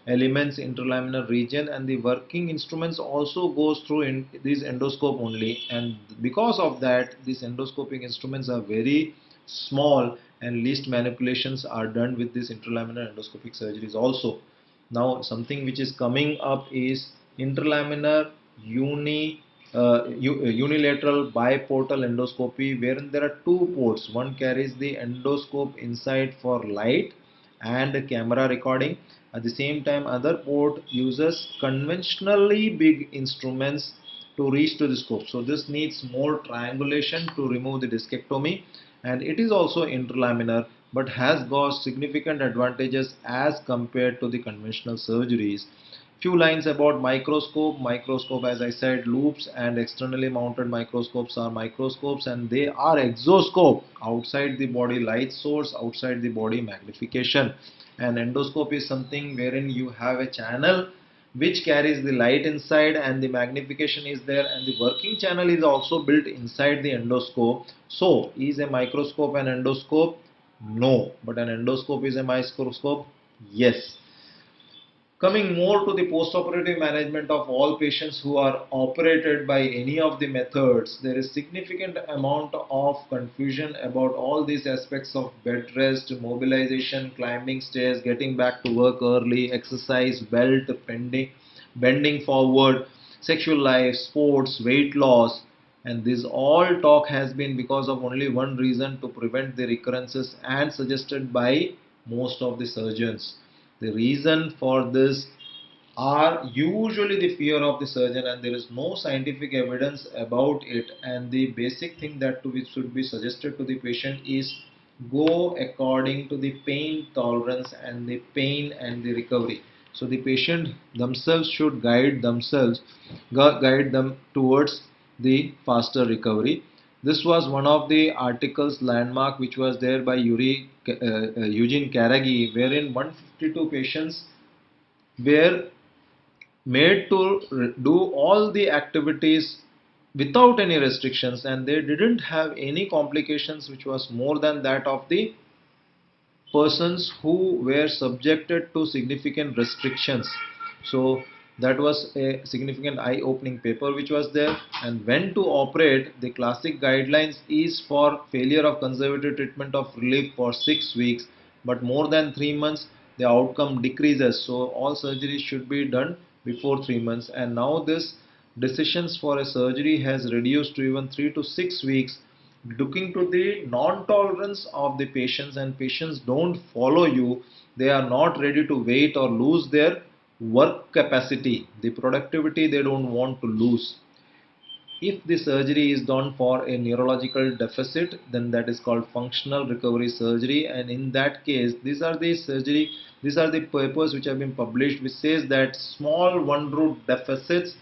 elements interlaminar region, and the working instruments also goes through in this endoscope only, and because of that these endoscopic instruments are very small, and least manipulations are done with this interlaminar endoscopic surgeries also. Now something which is coming up is interlaminar unilateral biportal endoscopy, wherein there are two ports. One carries the endoscope inside for light and camera recording. At the same time, other port uses conventionally big instruments to reach to the scope. So this needs more triangulation to remove the discectomy, and it is also interlaminar but has got significant advantages as compared to the conventional surgeries. Few lines about microscope. Microscope, as I said, loops and externally mounted microscopes are microscopes, and they are exoscope, outside the body light source, outside the body magnification. An endoscope is something wherein you have a channel which carries the light inside, and the magnification is there, and the working channel is also built inside the endoscope. So is a microscope an endoscope? No. But an endoscope is a microscope? Yes. Coming more to the postoperative management of all patients who are operated by any of the methods, there is significant amount of confusion about all these aspects of bed rest, mobilization, climbing stairs, getting back to work early, exercise, belt, bending forward, sexual life, sports, weight loss, and this all talk has been because of only one reason: to prevent the recurrences, and suggested by most of the surgeons. The reason for this are usually the fear of the surgeon, and there is no scientific evidence about it. And the basic thing that which should be suggested to the patient is go according to the pain tolerance and the pain and the recovery. So the patient themselves should guide them towards the faster recovery. This was one of the articles landmark which was there by Eugene Karagi, wherein 152 patients were made to do all the activities without any restrictions, and they didn't have any complications which was more than that of the persons who were subjected to significant restrictions. So that was a significant eye-opening paper which was there. And when to operate, the classic guidelines is for failure of conservative treatment of relief for 6 weeks, but more than 3 months the outcome decreases, so all surgeries should be done before 3 months. And now this decisions for a surgery has reduced to even 3 to 6 weeks, looking to the non-tolerance of the patients, and patients don't follow you. They are not ready to wait or lose their work capacity, the productivity they don't want to lose. If the surgery is done for a neurological deficit, then that is called functional recovery surgery. And in that case, these are the papers which have been published, which says that small one root deficits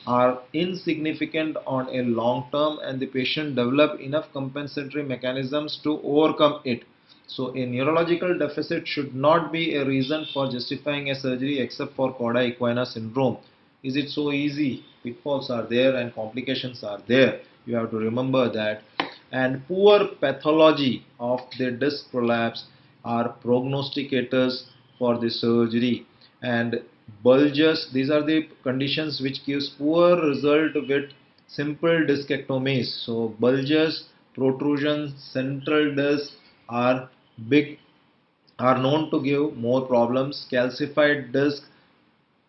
are insignificant on a long term, and the patient develop enough compensatory mechanisms to overcome it. So a neurological deficit should not be a reason for justifying a surgery except for cauda equina syndrome. Is it so easy? Pitfalls are there and complications are there. You have to remember that. And poor pathology of the disc prolapse are prognosticators for the surgery. And bulges, these are the conditions which gives poor result with simple discectomies. So bulges, protrusions, central disc are big, are known to give more problems. Calcified disc,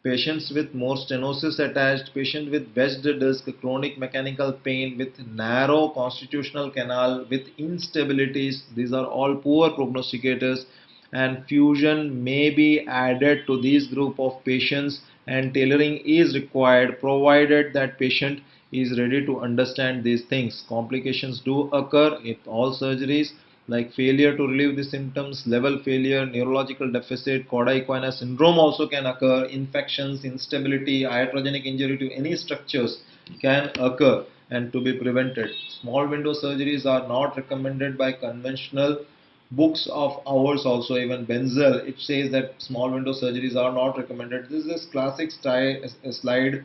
patients with more stenosis attached, patient with wedged disc, chronic mechanical pain with narrow constitutional canal with instabilities, these are all poor prognosticators. And fusion may be added to this group of patients, and tailoring is required provided that patient is ready to understand these things. Complications do occur in all surgeries, like failure to relieve the symptoms, level failure, neurological deficit, cauda equina syndrome also can occur, infections, instability, iatrogenic injury to any structures can occur and to be prevented. Small window surgeries are not recommended by conventional books of ours also. Even Benzel, it says that small window surgeries are not recommended. This is a classic slide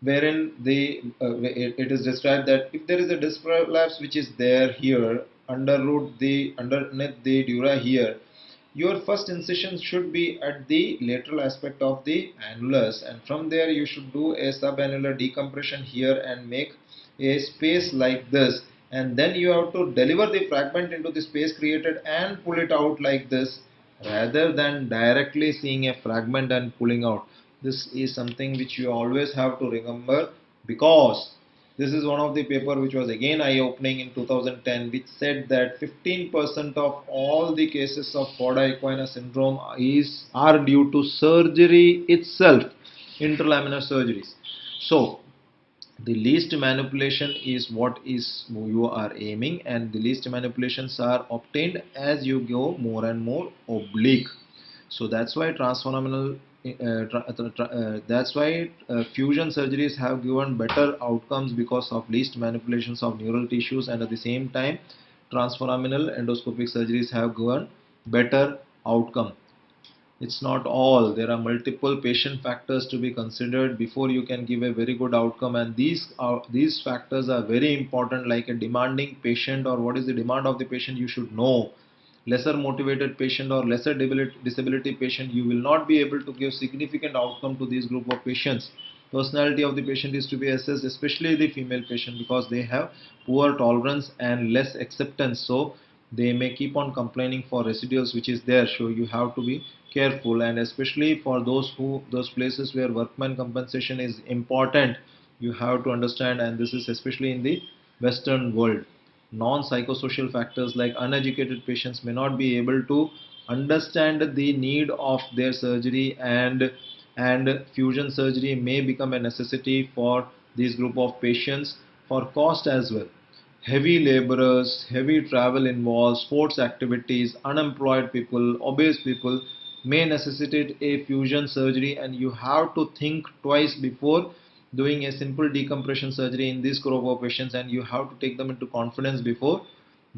wherein it is described that if there is a disc prolapse which is there here underneath the dura here, your first incision should be at the lateral aspect of the annulus, and from there you should do a subannular decompression here and make a space like this, and then you have to deliver the fragment into the space created and pull it out like this, rather than directly seeing a fragment and pulling out. This is something which you always have to remember, because this is one of the paper which was again eye-opening in 2010, which said that 15% of all the cases of cauda equina syndrome are due to surgery itself, interlaminar surgeries. So the least manipulation is what is you are aiming, and the least manipulations are obtained as you go more and more oblique. So that's why fusion surgeries have given better outcomes, because of least manipulations of neural tissues, and at the same time transforaminal endoscopic surgeries have given better outcome. It's not all. There are multiple patient factors to be considered before you can give a very good outcome, and these factors are very important, like a demanding patient or what is the demand of the patient you should know. lesser motivated patient or lesser disability patient, you will not be able to give significant outcome to this group of patients. Personality of the patient is to be assessed, especially the female patient, because they have poor tolerance and less acceptance, so they may keep on complaining for residuals which is there. So you have to be careful, and especially for those places where workman compensation is important, you have to understand, and this is especially in the Western world. Non-psychosocial factors like uneducated patients may not be able to understand the need of their surgery, and fusion surgery may become a necessity for this group of patients for cost as well. Heavy laborers, heavy travel involved, sports activities, unemployed people, obese people may necessitate a fusion surgery, and you have to think twice before doing a simple decompression surgery in this group of patients, and you have to take them into confidence before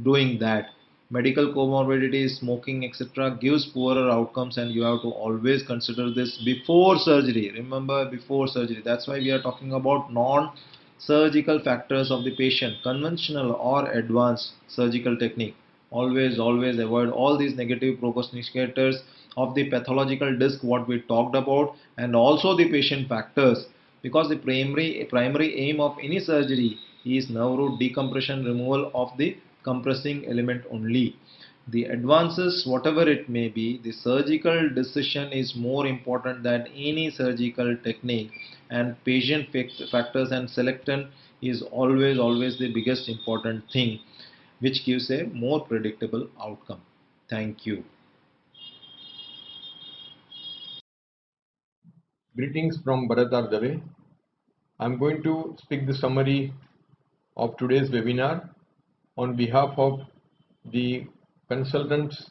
doing that. Medical comorbidities, smoking, etc. gives poorer outcomes, and you have to always consider this before surgery. Remember, before surgery. That's why we are talking about non-surgical factors of the patient, conventional or advanced surgical technique. Always avoid all these negative prognosticators of the pathological disc what we talked about, and also the patient factors, because the primary aim of any surgery is nerve root decompression, removal of the compressing element only. The advances, whatever it may be, the surgical decision is more important than any surgical technique, and patient factors and selectant is always the biggest important thing, which gives a more predictable outcome. Thank you. Greetings from Bharatar Dave. I'm going to speak the summary of today's webinar on behalf of the consultants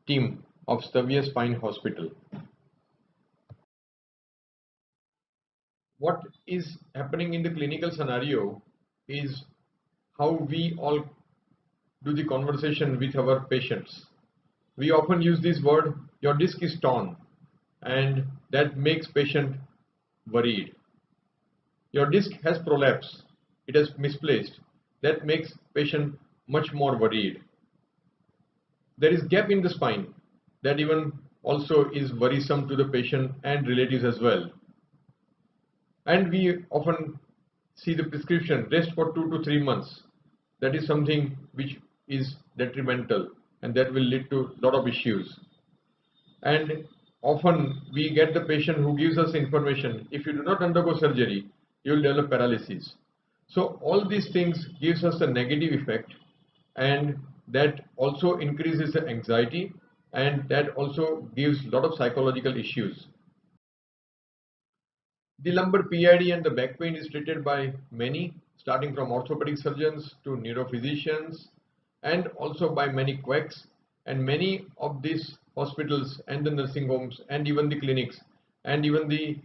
team of Stavia Spine Hospital. What is happening in the clinical scenario is how we all do the conversation with our patients. We often use this word, your disc is torn, and that makes patient worried. Your disc has prolapsed, it has misplaced. That makes patient much more worried. There is gap in the spine, that even also is worrisome to the patient and relatives as well. And we often see the prescription rest for 2 to 3 months. That is something which is detrimental, and that will lead to a lot of issues. And often we get the patient who gives us information, if you do not undergo surgery, you will develop paralysis. So all these things gives us a negative effect, and that also increases the anxiety, and that also gives a lot of psychological issues. The lumbar PID and the back pain is treated by many, starting from orthopedic surgeons to neurophysicians, and also by many quacks. And many of these hospitals and the nursing homes and even the clinics and even the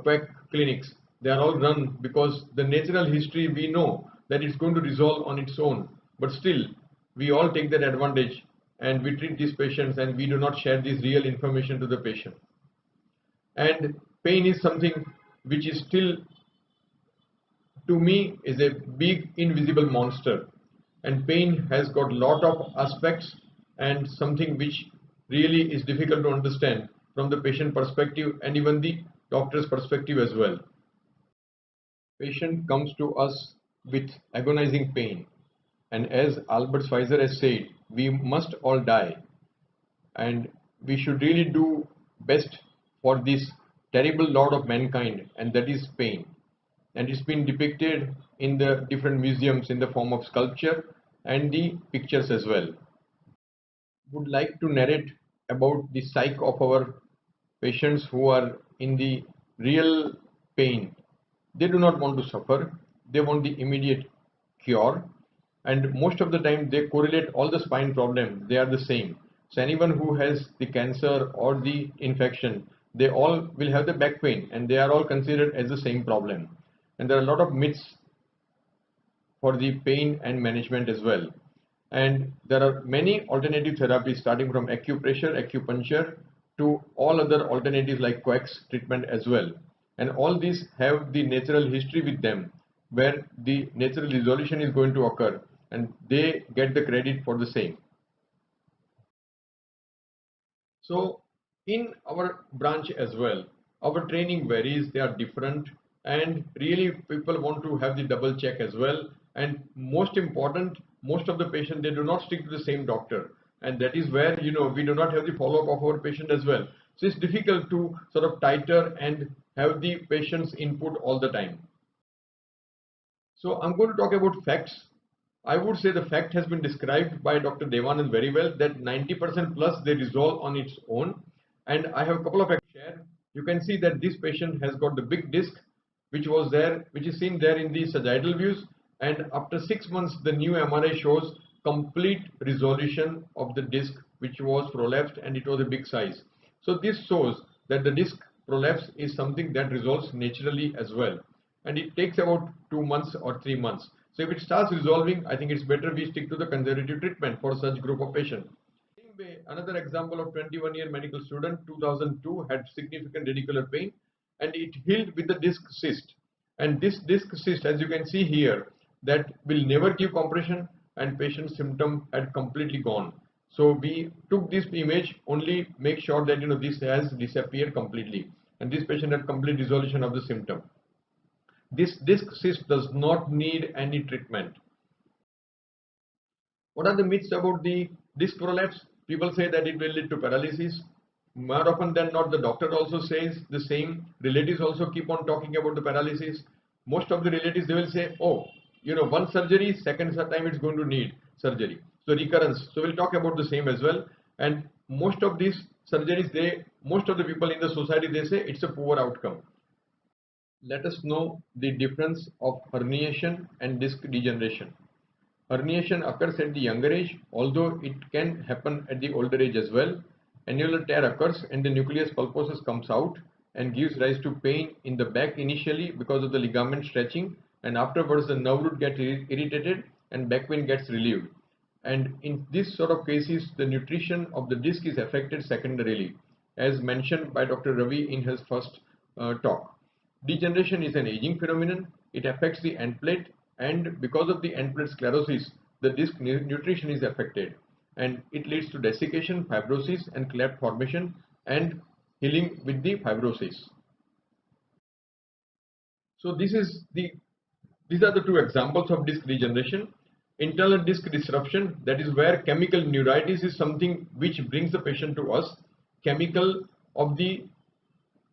quack clinics, they are all run because the natural history we know that it's going to resolve on its own. But still, we all take that advantage and we treat these patients, and we do not share this real information to the patient. And pain is something which is still, to me, is a big invisible monster, and pain has got lot of aspects and something which really is difficult to understand from the patient perspective and even the doctor's perspective as well. Patient comes to us with agonizing pain, and as Albert Schweitzer has said, we must all die, and we should really do best for this terrible lord of mankind, and that is pain. And it's been depicted in the different museums in the form of sculpture and the pictures as well. Would like to narrate about the psyche of our patients who are in the real pain. They do not want to suffer, they want the immediate cure, and most of the time they correlate all the spine problems, they are the same. So anyone who has the cancer or the infection, they all will have the back pain, and they are all considered as the same problem. And there are a lot of myths for the pain and management as well. And there are many alternative therapies, starting from acupressure, acupuncture, to all other alternatives like quacks treatment as well. And all these have the natural history with them, where the natural resolution is going to occur, and they get the credit for the same. So in our branch as well, our training varies, they are different, and really people want to have the double check as well. And most important, most of the patient, they do not stick to the same doctor. And that is where, we do not have the follow-up of our patient as well. So it's difficult to sort of tighter and have the patient's input all the time. So I'm going to talk about facts. I would say the fact has been described by Dr. Devanand very well, that 90% plus they resolve on its own. And I have a couple of share. You can see that this patient has got the big disc which was there, which is seen there in the sagittal views. And after 6 months, the new MRI shows complete resolution of the disc which was prolapsed, and it was a big size. So this shows that the disc prolapse is something that resolves naturally as well, and it takes about 2 months or 3 months. So if it starts resolving, I think it's better we stick to the conservative treatment for such group of patients. Same way, another example of 21-year medical student, 2002, had significant radicular pain, and it healed with the disc cyst. And this disc cyst, as you can see here, that will never give compression, and patient's symptom had completely gone. So we took this image, only make sure that this has disappeared completely, and this patient had complete resolution of the symptom. This disc cyst does not need any treatment. What are the myths about the disc prolapse? People say that it will lead to paralysis. More often than not, the doctor also says the same. Relatives also keep on talking about the paralysis. Most of the relatives, they will say, oh, one surgery, second time it's going to need surgery. So recurrence. So we'll talk about the same as well. And most of these surgeries, most of the people in the society, they say it's a poor outcome. Let us know the difference of herniation and disc degeneration. Herniation occurs at the younger age, although it can happen at the older age as well. Annular tear occurs and the nucleus pulposus comes out and gives rise to pain in the back initially because of the ligament stretching, and afterwards the nerve root gets irritated and back pain gets relieved. And in this sort of cases, the nutrition of the disc is affected secondarily, as mentioned by Dr. Ravi in his first talk. Degeneration is an aging phenomenon. It affects the end plate, and because of the end plate sclerosis, the disc nutrition is affected, and it leads to desiccation, fibrosis, and cleft formation and healing with the fibrosis. So these are the two examples of disc degeneration. Internal disc disruption, that is where chemical neuritis is something which brings the patient to us. Chemical of the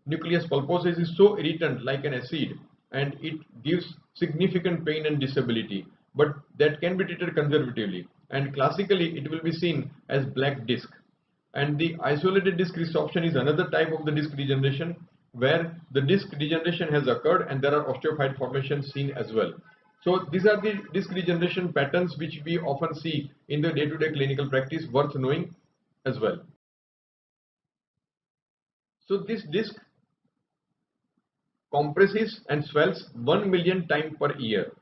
nucleus pulposus is so irritant like an acid, and it gives significant pain and disability, but that can be treated conservatively, and classically it will be seen as black disc. And the isolated disc resorption is another type of the disc degeneration, where the disc degeneration has occurred and there are osteophyte formations seen as well. So these are the disc degeneration patterns which we often see in the day-to-day clinical practice, worth knowing as well. So this disc compresses and swells 1 million times per year,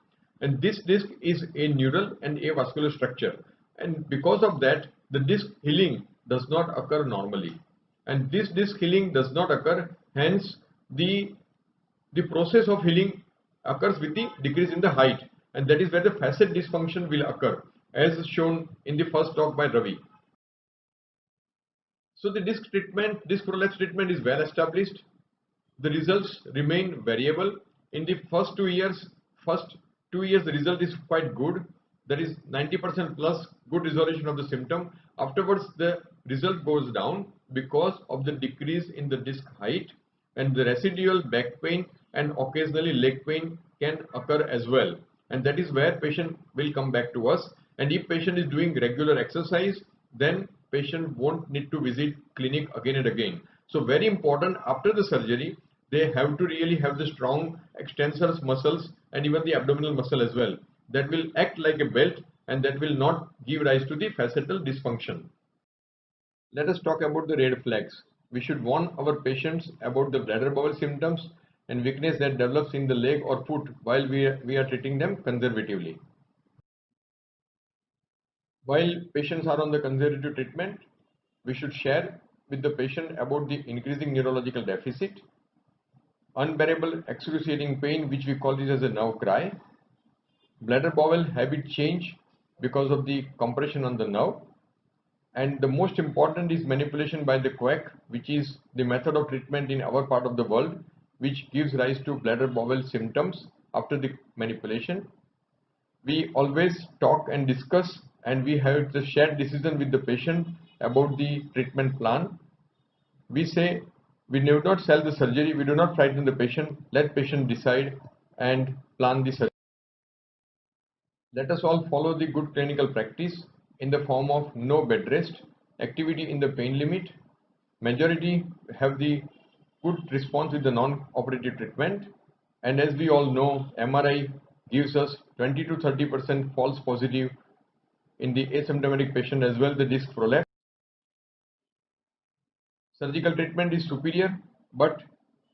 and this disc is a neural and avascular structure, and because of that the disc healing does not occur normally, and this disc healing does not occur, hence the process of healing occurs with the decrease in the height, and that is where the facet dysfunction will occur, as shown in the first talk by Ravi. So the disc prolapse treatment is well established. The results remain variable. In the first 2 years, the result is quite good. That is 90% plus good resolution of the symptom. Afterwards, the result goes down because of the decrease in the disc height, and the residual back pain and occasionally leg pain can occur as well. And that is where patient will come back to us. And if patient is doing regular exercise, then patient won't need to visit clinic again and again. So very important, after the surgery, they have to really have the strong extensors muscles and even the abdominal muscle as well, that will act like a belt and that will not give rise to the facetal dysfunction. Let us talk about the red flags. We should warn our patients about the bladder bowel symptoms and weakness that develops in the leg or foot while we are treating them conservatively. While patients are on the conservative treatment, we should share with the patient about the increasing neurological deficit, unbearable excruciating pain, which we call this as a nerve cry, bladder bowel habit change because of the compression on the nerve, And the most important is manipulation by the quack, which is the method of treatment in our part of the world, which gives rise to bladder bowel symptoms after the manipulation. We always talk and discuss, and we have the shared decision with the patient about the treatment plan. We say we do not sell the surgery, we do not frighten the patient, let patient decide and plan the surgery. Let us all follow the good clinical practice in the form of no bed rest, activity in the pain limit. Majority have the good response with the non-operative treatment, and as we all know, MRI gives us 20 to 30% false positive in the asymptomatic patient as well, the disc prolapse. Surgical treatment is superior, but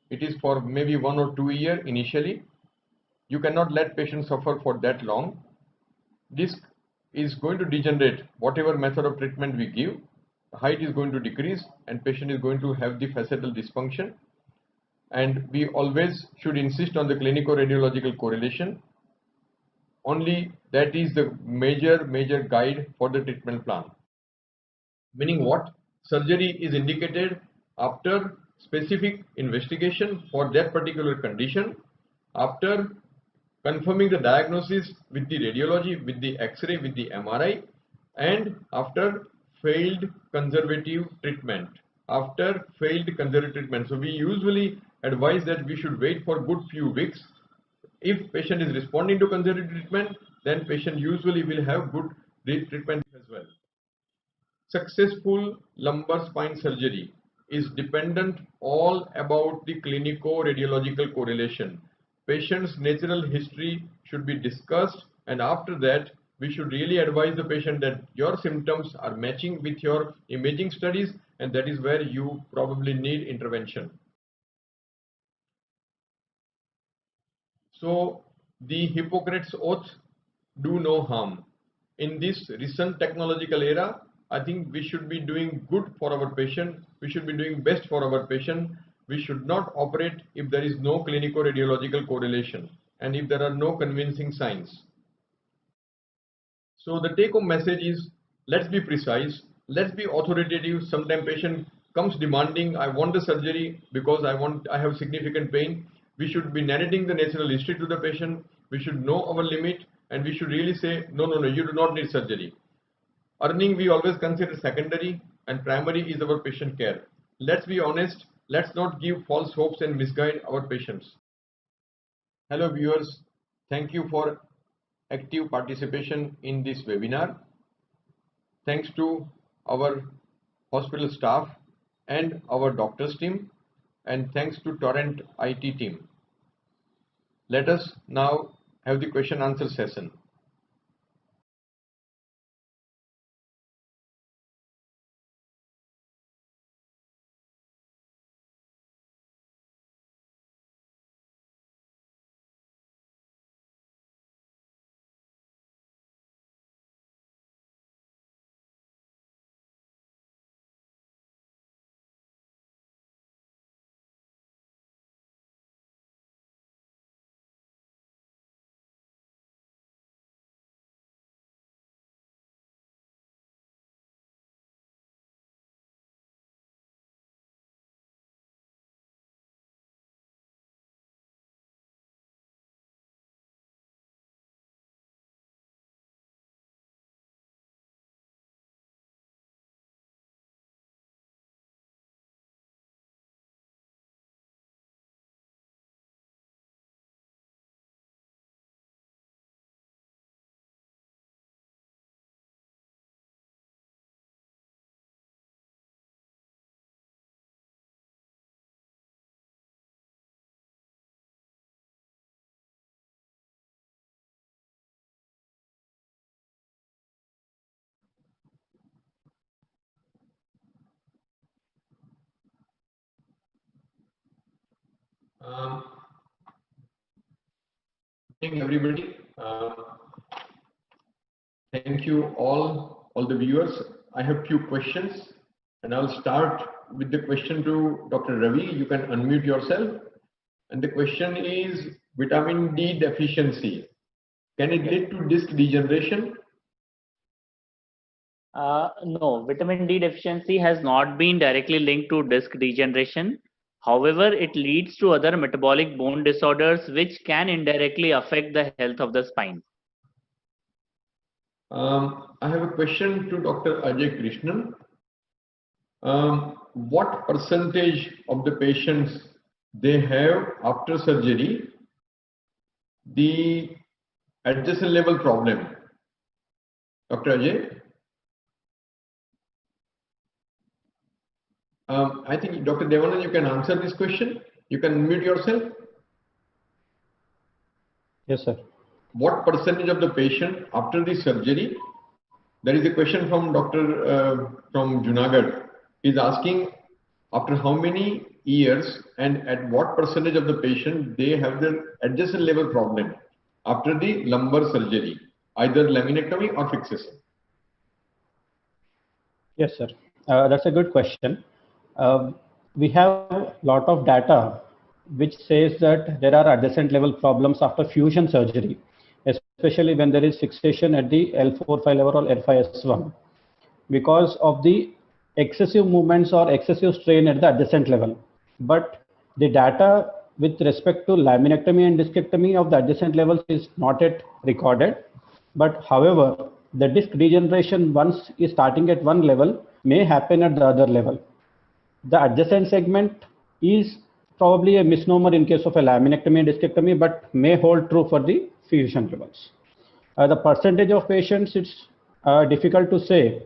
it is for maybe 1 or 2 years initially. You cannot let patients suffer for that long. Disc is going to degenerate whatever method of treatment we give. Height is going to decrease and patient is going to have the facetal dysfunction. And we always should insist on the clinico-radiological correlation. Only that is the major guide for the treatment plan. Meaning what? Surgery is indicated after specific investigation for that particular condition, after confirming the diagnosis with the radiology, with the X-ray, with the MRI, and after failed conservative treatment. After failed conservative treatment. So we usually advise that we should wait for good few weeks. If patient is responding to conservative treatment, then patient usually will have good treatment as well. Successful lumbar spine surgery is dependent all about the clinico-radiological correlation. Patient's natural history should be discussed, and after that we should really advise the patient that your symptoms are matching with your imaging studies, and that is where you probably need intervention. So the Hippocrates oath, do no harm. In this recent technological era, I think we should be doing good for our patient. We should be doing best for our patient. We should not operate if there is no clinico-radiological correlation and if there are no convincing signs. So the take-home message is, let's be precise, let's be authoritative. Sometimes patient comes demanding, I want the surgery because I have significant pain. We should be narrating the natural history to the patient. We should know our limit, and we should really say, no, you do not need surgery. Earning we always consider secondary, and primary is our patient care. Let's be honest, let's not give false hopes and misguide our patients. Hello viewers, thank you for active participation in this webinar. Thanks to our hospital staff and our doctors team, and thanks to Torrent IT team. Let us now have the question answer session. Thank everybody. Thank you all the viewers. I have few questions, and I'll start with the question to Dr. Ravi. You can unmute yourself. And the question is, vitamin D deficiency, can it lead to disc degeneration? No, vitamin D deficiency has not been directly linked to disc degeneration. However, it leads to other metabolic bone disorders which can indirectly affect the health of the spine. I have a question to Dr. Ajay Krishnan. What percentage of the patients they have after surgery the adjacent level problem? Dr. Ajay? I think Dr. Devanand, you can answer this question. You can unmute yourself. Yes, sir. What percentage of the patient after the surgery? There is a question from Dr. From Junagadh. Is asking after how many years and at what percentage of the patient they have the adjacent level problem after the lumbar surgery, either laminectomy or fixation. Yes, sir. That's a good question. We have a lot of data which says that there are adjacent level problems after fusion surgery, especially when there is fixation at the L4-5 level or L5S1, because of the excessive movements or excessive strain at the adjacent level. But the data with respect to laminectomy and discectomy of the adjacent levels is not yet recorded. But however, the disc degeneration once is starting at one level may happen at the other level. The adjacent segment is probably a misnomer in case of a laminectomy and discectomy, but may hold true for the fusion levels. The percentage of patients, it's difficult to say.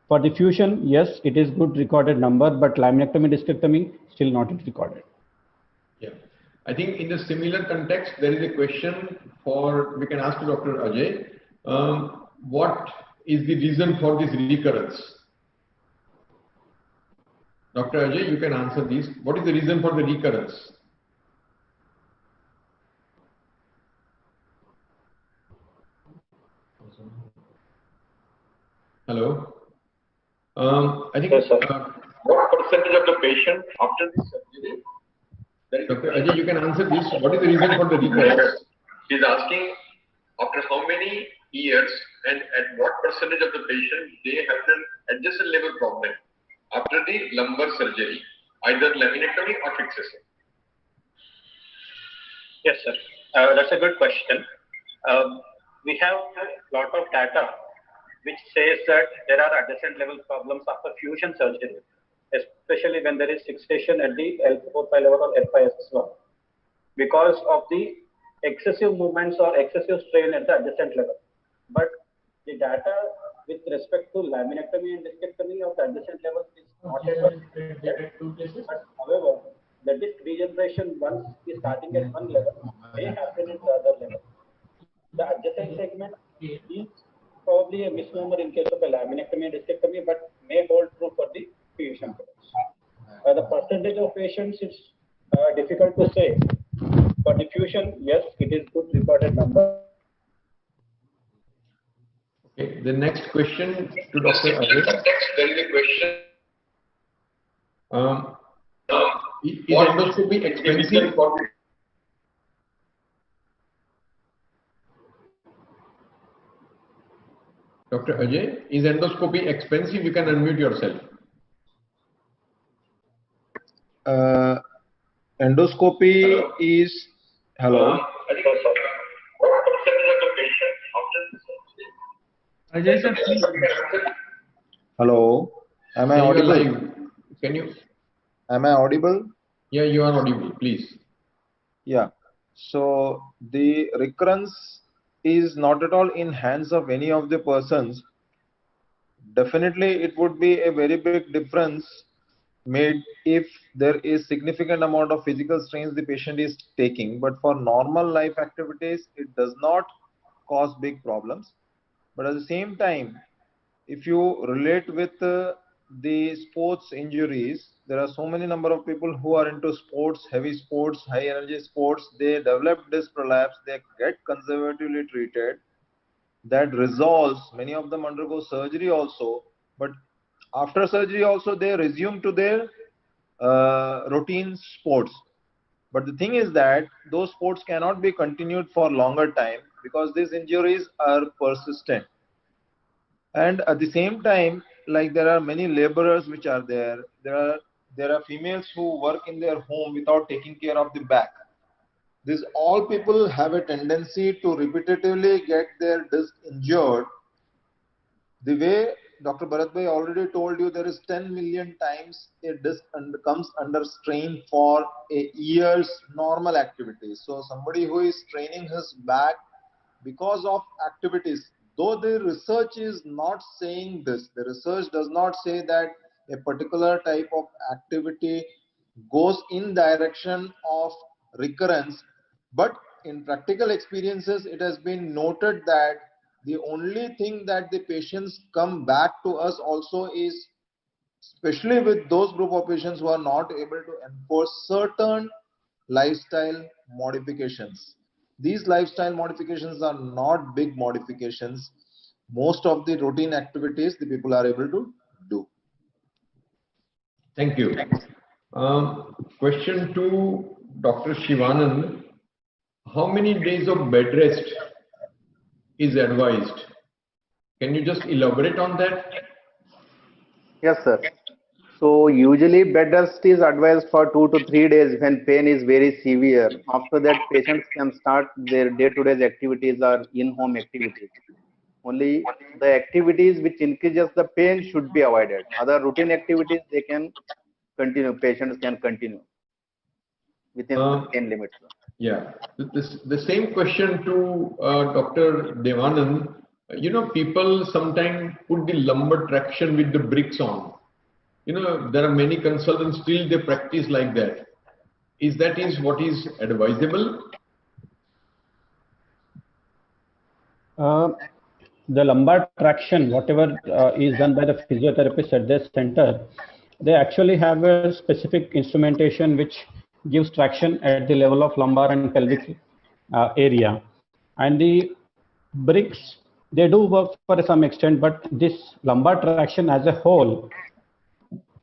For the fusion, yes, it is good recorded number, but laminectomy, discectomy, still not yet recorded. Yeah, I think in the similar context, there is a question for, we can ask to Dr. Ajay, what is the reason for this recurrence? Dr. Ajay, you can answer this. What is the reason for the recurrence? Hello? I think Yes, sir. what percentage of the patient after this surgery? Dr. Ajay, you can answer this. What is the reason for the recurrence? He's asking after how many years and at what percentage of the patient they have the adjacent level problem after the lumbar surgery, either laminectomy or fixation. Yes, sir. That's a good question. We have a lot of data which says that there are adjacent level problems after fusion surgery, especially when there is fixation at the L4-5 level or L5S1, because of the excessive movements or excessive strain at the adjacent level. But the data with respect to laminectomy and discectomy of the adjacent levels is not yet. But however, the disc regeneration once is starting at one level may happen at the other level. The adjacent segment is probably a misnomer in case of a laminectomy and discectomy, but may hold true for the fusion products. The percentage of patients is difficult to say. For the fusion, yes, it is good recorded number. Okay, the next question to Dr. Ajay. There is a question. Is endoscopy expensive? Dr. Ajay, is endoscopy expensive? You can unmute yourself. Endoscopy hello. Is hello. Ajay sir, please. Hello. Am I audible? Live. Can you? Am I audible? Yeah, you are audible. Please. Yeah. So the recurrence is not at all in hands of any of the persons. Definitely, it would be a very big difference made if there is significant amount of physical strains the patient is taking, but for normal life activities it does not cause big problems. But at the same time, if you relate with the sports injuries, there are so many number of people who are into sports, heavy sports, high energy sports, they develop this prolapse, they get conservatively treated, that resolves, many of them undergo surgery also, but after surgery also they resume to their routine sports. But the thing is that those sports cannot be continued for longer time because these injuries are persistent. And at the same time, like there are many laborers which are there. There are females who work in their home without taking care of the back. These all people have a tendency to repetitively get their disc injured. The way Dr. Bharat already told you, there is 10 million times a disc comes under strain for a year's normal activity. So somebody who is straining his back because of activities, though the research is not saying this, the research does not say that a particular type of activity goes in direction of recurrence, but in practical experiences it has been noted that the only thing that the patients come back to us also is, especially with those group of patients who are not able to enforce certain lifestyle modifications. These lifestyle modifications are not big modifications. Most of the routine activities the people are able to do. Thank you. Question to Dr. Shivanand. How many days of bed rest is advised? Can you just elaborate on that? Yes, sir. So usually bed rest is advised for 2 to 3 days when pain is very severe. After that, patients can start their day-to-day activities or in-home activities. Only the activities which increases the pain should be avoided. Other routine activities they can continue. Patients can continue within the Uh, pain limits. yeah, the same question to Dr. Devanand. People sometimes put the lumbar traction with the bricks on. There are many consultants still they practice like that. Is that is what is advisable? Uh, the lumbar traction, whatever is done by the physiotherapists at their center, they actually have a specific instrumentation which gives traction at the level of lumbar and pelvic area. And the bricks, they do work for some extent, but this lumbar traction as a whole,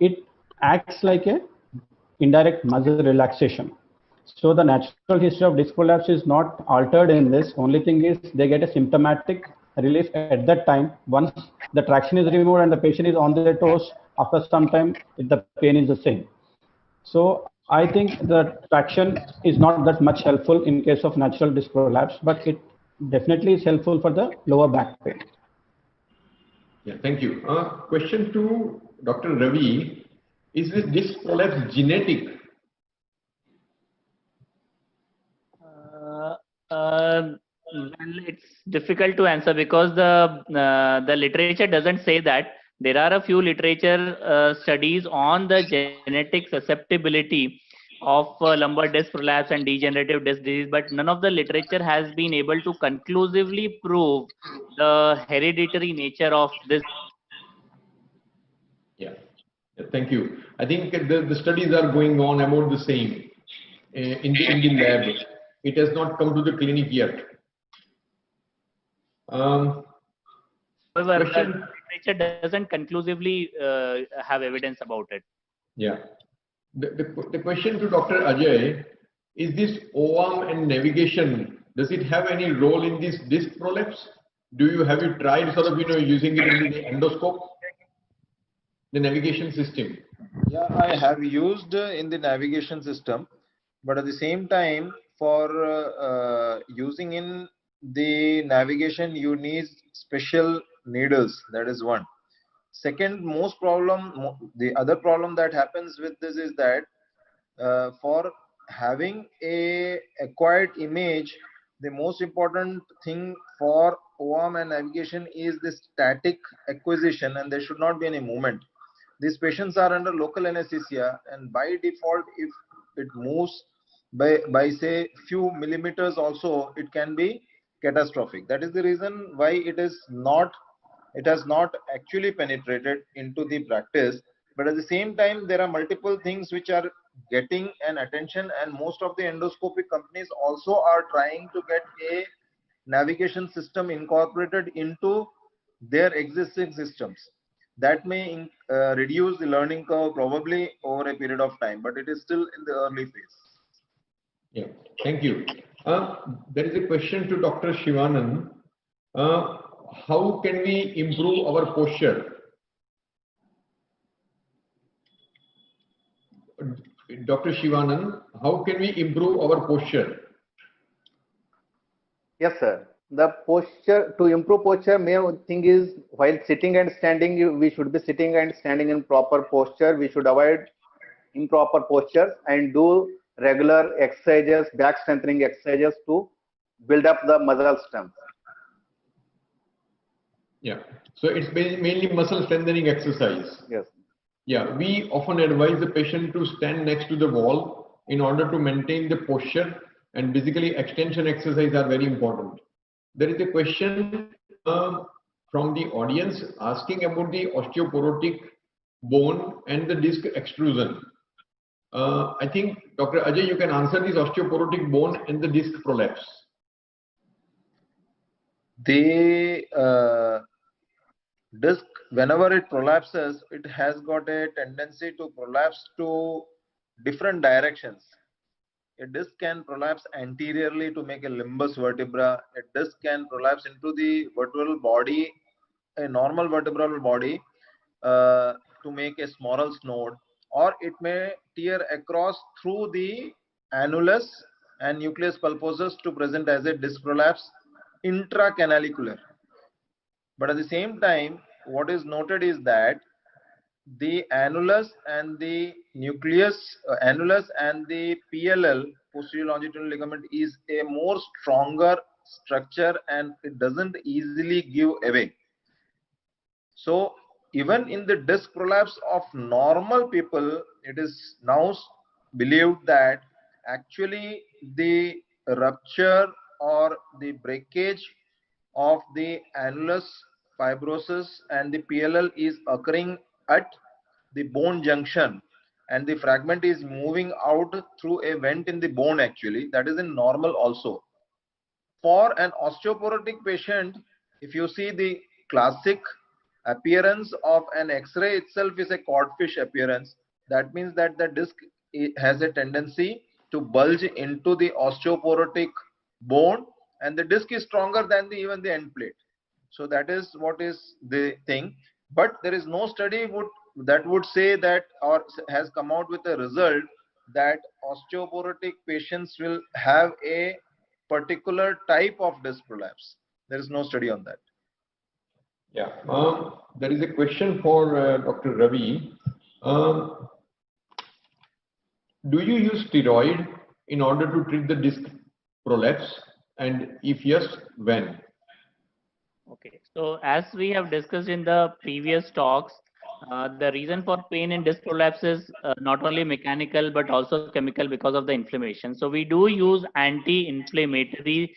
it acts like a indirect muscle relaxation. So the natural history of disc prolapse is not altered in this. Only thing is they get a symptomatic relief at that time. Once the traction is removed and the patient is on their toes, after some time, the pain is the same. So I think the traction is not that much helpful in case of natural disc prolapse, but it definitely is helpful for the lower back pain. Yeah, thank you. Question to Dr. Ravi. Is this disc prolapse genetic? Uh, well, it's difficult to answer because the literature doesn't say that. There are a few literature studies on the genetic susceptibility of lumbar disc prolapse and degenerative disc disease, but none of the literature has been able to conclusively prove the hereditary nature of this. Yeah. Thank you. I think the studies are going on about the same in the lab. It has not come to the clinic yet. However, the Question. literature doesn't conclusively have evidence about it. Yeah. The question to Dr. Ajay is this O-arm and navigation, does it have any role in this disc prolapse? Have you tried sort of, using it in the endoscope, the navigation system? Yeah, I have used in the navigation system, but at the same time, for using in the navigation, you need special needles. That is one. Second, the other problem that happens with this is that for having a acquired image, the most important thing for OARM and navigation is the static acquisition, and there should not be any movement. These patients are under local anesthesia, and by default, if it moves by say few millimeters also, it can be catastrophic. That is the reason why it has not actually penetrated into the practice. But at the same time, there are multiple things which are getting an attention, and most of the endoscopic companies also are trying to get a navigation system incorporated into their existing systems. That may reduce the learning curve probably over a period of time, but it is still in the early phase. Yeah, thank you. There is a question to Dr. Shivanand. how can we improve our posture? Dr. Shivanand, how can we improve our posture? Yes, sir. The posture, to improve posture, main thing is while sitting and standing, we should be sitting and standing in proper posture. We should avoid improper postures and do regular exercises, back strengthening exercises to build up the muscle strength. Yeah. So it's mainly muscle strengthening exercise. Yes. Yeah, we often advise the patient to stand next to the wall in order to maintain the posture, and basically extension exercise are very important. There is a question from the audience asking about the osteoporotic bone and the disc extrusion. I think Dr. Ajay, you can answer this osteoporotic bone and the disc prolapse. The disc, whenever it prolapses, it has got a tendency to prolapse to different directions. A disc can prolapse anteriorly to make a limbus vertebra. A disc can prolapse into the vertebral body, a normal vertebral body, to make a Smorel's node, or it may tear across through the annulus and nucleus pulposus to present as a disc prolapse intracanalicular. But at the same time, what is noted is that the annulus and the nucleus, annulus and the PLL, posterior longitudinal ligament, is a more stronger structure and it doesn't easily give away. So even in the disc prolapse of normal people, it is now believed that actually the rupture or the breakage of the annulus fibrosus and the PLL is occurring at the bone junction, and the fragment is moving out through a vent in the bone. Actually, that is in normal also. For an osteoporotic patient, if you see the classic appearance of an X-ray itself is a codfish appearance. That means that the disc has a tendency to bulge into the osteoporotic bone, and the disc is stronger than even the end plate. So that is what is the thing. But there is no study that would say that, or has come out with a result that osteoporotic patients will have a particular type of disc prolapse. There is no study on that. Yeah, there is a question for Dr. Ravi. Do you use steroid in order to treat the disc prolapse? And if yes, when? Okay, so as we have discussed in the previous talks, the reason for pain in disc prolapse is not only mechanical but also chemical because of the inflammation. So we do use anti-inflammatory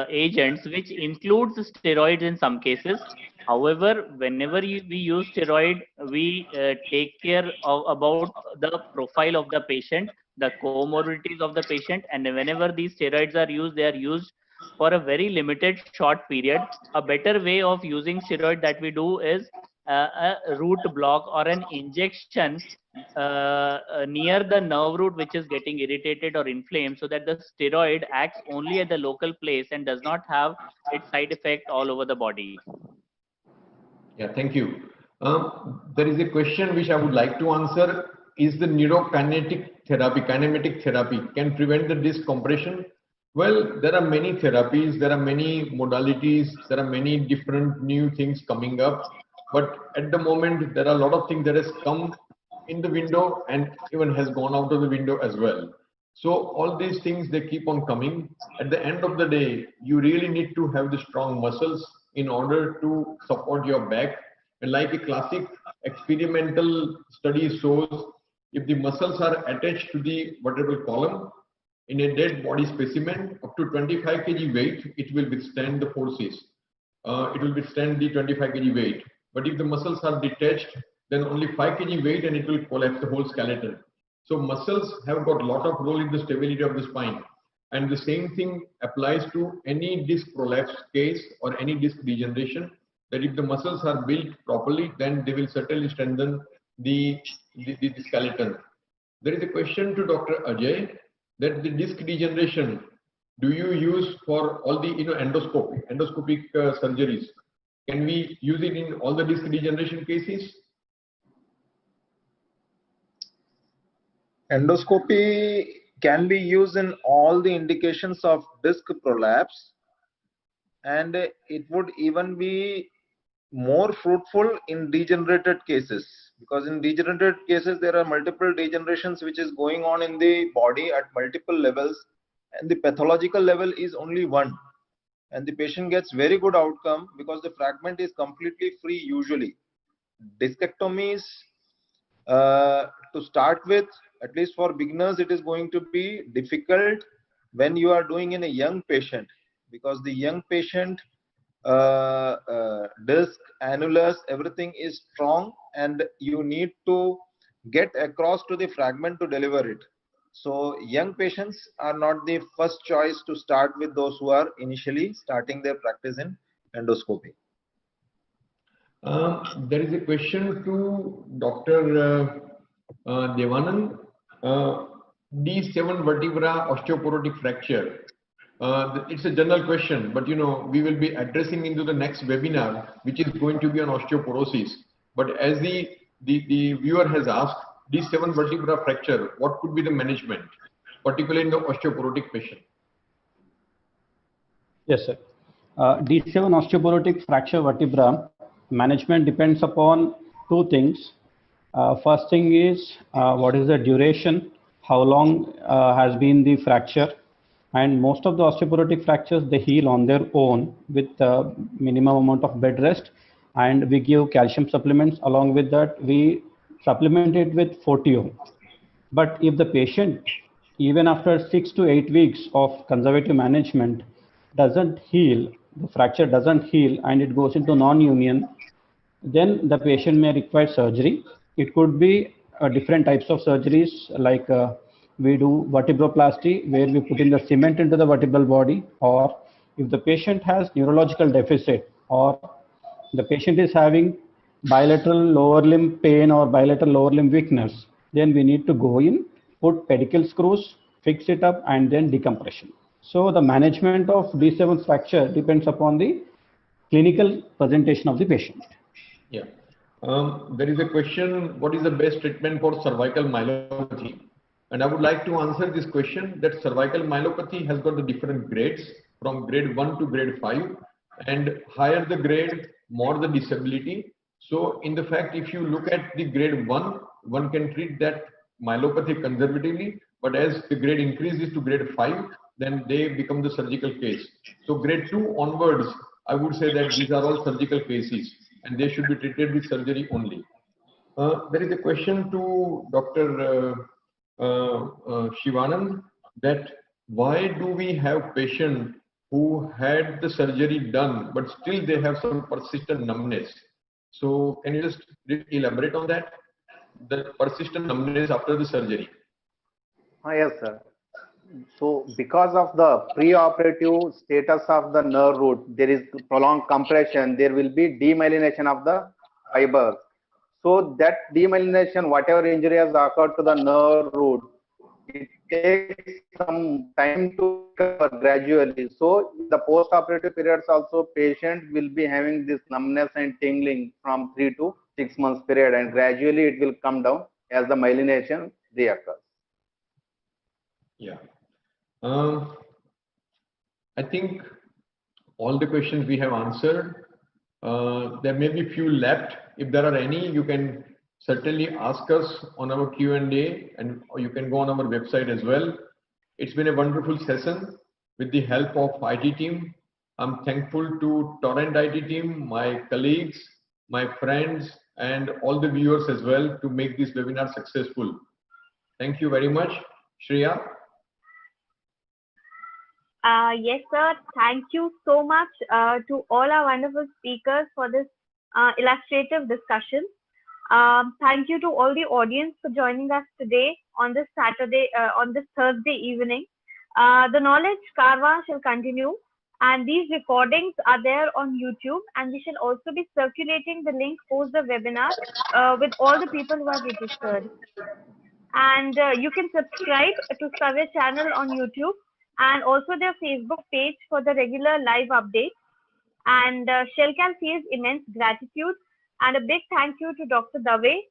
agents, which includes steroids in some cases. However, whenever we use steroid, we take care of about the profile of the patient, the comorbidities of the patient, and whenever these steroids are used, they are used for a very limited short period. A better way of using steroid that we do is a root block or an injection near the nerve root which is getting irritated or inflamed, so that the steroid acts only at the local place and does not have its side effect all over the body. Yeah, thank you. There is a question which I would like to answer. Is the neurokinetic therapy, kinematic therapy, can prevent the disc compression? Well, there are many therapies, there are many modalities, there are many different new things coming up. But at the moment, there are a lot of things that has come in the window and even has gone out of the window as well. So all these things, they keep on coming. At the end of the day, you really need to have the strong muscles in order to support your back. And like a classic experimental study shows, if the muscles are attached to the vertebral column in a dead body specimen, up to 25 kg weight, it will withstand the forces. It will withstand the 25 kg weight. But if the muscles are detached, then only 5 kg weight and it will collapse the whole skeleton. So muscles have got a lot of role in the stability of the spine. And the same thing applies to any disc prolapse case or any disc degeneration, that if the muscles are built properly, then they will certainly strengthen the skeleton. There is a question to Dr. Ajay that the disc degeneration, do you use for all the endoscopic surgeries? Can we use it in all the disc degeneration cases? Endoscopy can be used in all the indications of disc prolapse, and it would even be more fruitful in degenerated cases, because in degenerated cases there are multiple degenerations which is going on in the body at multiple levels, and the pathological level is only one, and the patient gets very good outcome because the fragment is completely free usually. Discectomies, to start with, at least for beginners, it is going to be difficult when you are doing in a young patient, because the young patient disc, annulus, everything is strong, and you need to get across to the fragment to deliver it. So young patients are not the first choice to start with, those who are initially starting their practice in endoscopy. There is a question to Dr. Devanand. D7 vertebra osteoporotic fracture. It's a general question, but we will be addressing into the next webinar, which is going to be on osteoporosis. But as the viewer has asked, D7 vertebra fracture, what could be the management, particularly in the osteoporotic patient? Yes, sir. D7 osteoporotic fracture vertebra management depends upon two things. First thing is what is the duration, how long has been the fracture, and most of the osteoporotic fractures, they heal on their own with minimum amount of bed rest, and we give calcium supplements. Along with that, we supplement it with fortium. But if the patient, even after 6 to 8 weeks of conservative management, doesn't heal, the fracture doesn't heal, and it goes into non-union, then the patient may require surgery. It could be different types of surgeries, like we do vertebroplasty, where we put in the cement into the vertebral body, or if the patient has neurological deficit, or the patient is having bilateral lower limb pain or bilateral lower limb weakness, then we need to go in, put pedicle screws, fix it up, and then decompression. So the management of D7 fracture depends upon the clinical presentation of the patient. Yeah. There is a question, what is the best treatment for cervical myelopathy? And I would like to answer this question that cervical myelopathy has got the different grades from grade 1 to grade 5, and higher the grade, more the disability. So in the fact, if you look at the grade 1, one can treat that myelopathy conservatively, but as the grade increases to grade 5, then they become the surgical case. So grade 2 onwards, I would say that these are all surgical cases and they should be treated with surgery only. There is a question to Dr. Shivanand, that why do we have patients who had the surgery done but still they have some persistent numbness? So can you just elaborate on that? The persistent numbness after the surgery. Yes, sir. So because of the preoperative status of the nerve root, there is prolonged compression, there will be demyelination of the fibers. So that demyelination, whatever injury has occurred to the nerve root, it takes some time to recover gradually. So in the post-operative periods also, patient will be having this numbness and tingling from 3 to 6 months period, and gradually it will come down as the myelination reoccurs. Yeah. I think all the questions we have answered. There may be few left. If there are any, you can certainly ask us on our Q&A, and you can go on our website as well. It's been a wonderful session with the help of IT team. I'm thankful to Torrent IT team, my colleagues, my friends, and all the viewers as well to make this webinar successful. Thank you very much. Shreya? Yes, sir. Thank you so much to all our wonderful speakers for this illustrative discussion. Thank you to all the audience for joining us today on this Thursday evening. The knowledge Carva shall continue, and these recordings are there on YouTube, and we shall also be circulating the link post the webinar with all the people who have registered. And you can subscribe to Savya channel on YouTube and also their Facebook page for the regular live updates. And Shelcan feels immense gratitude and a big thank you to Dr. Dave,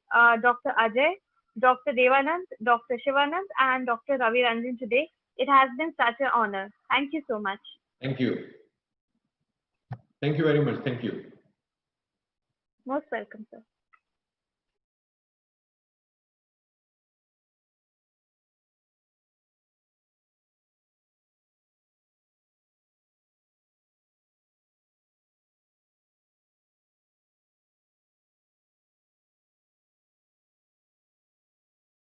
Dr. Ajay, Dr. Devanand, Dr. Shivanand, and Dr. Ravi Ranjan today. It has been such an honor. Thank you so much. Thank you. Thank you very much. Thank you. Most welcome, sir.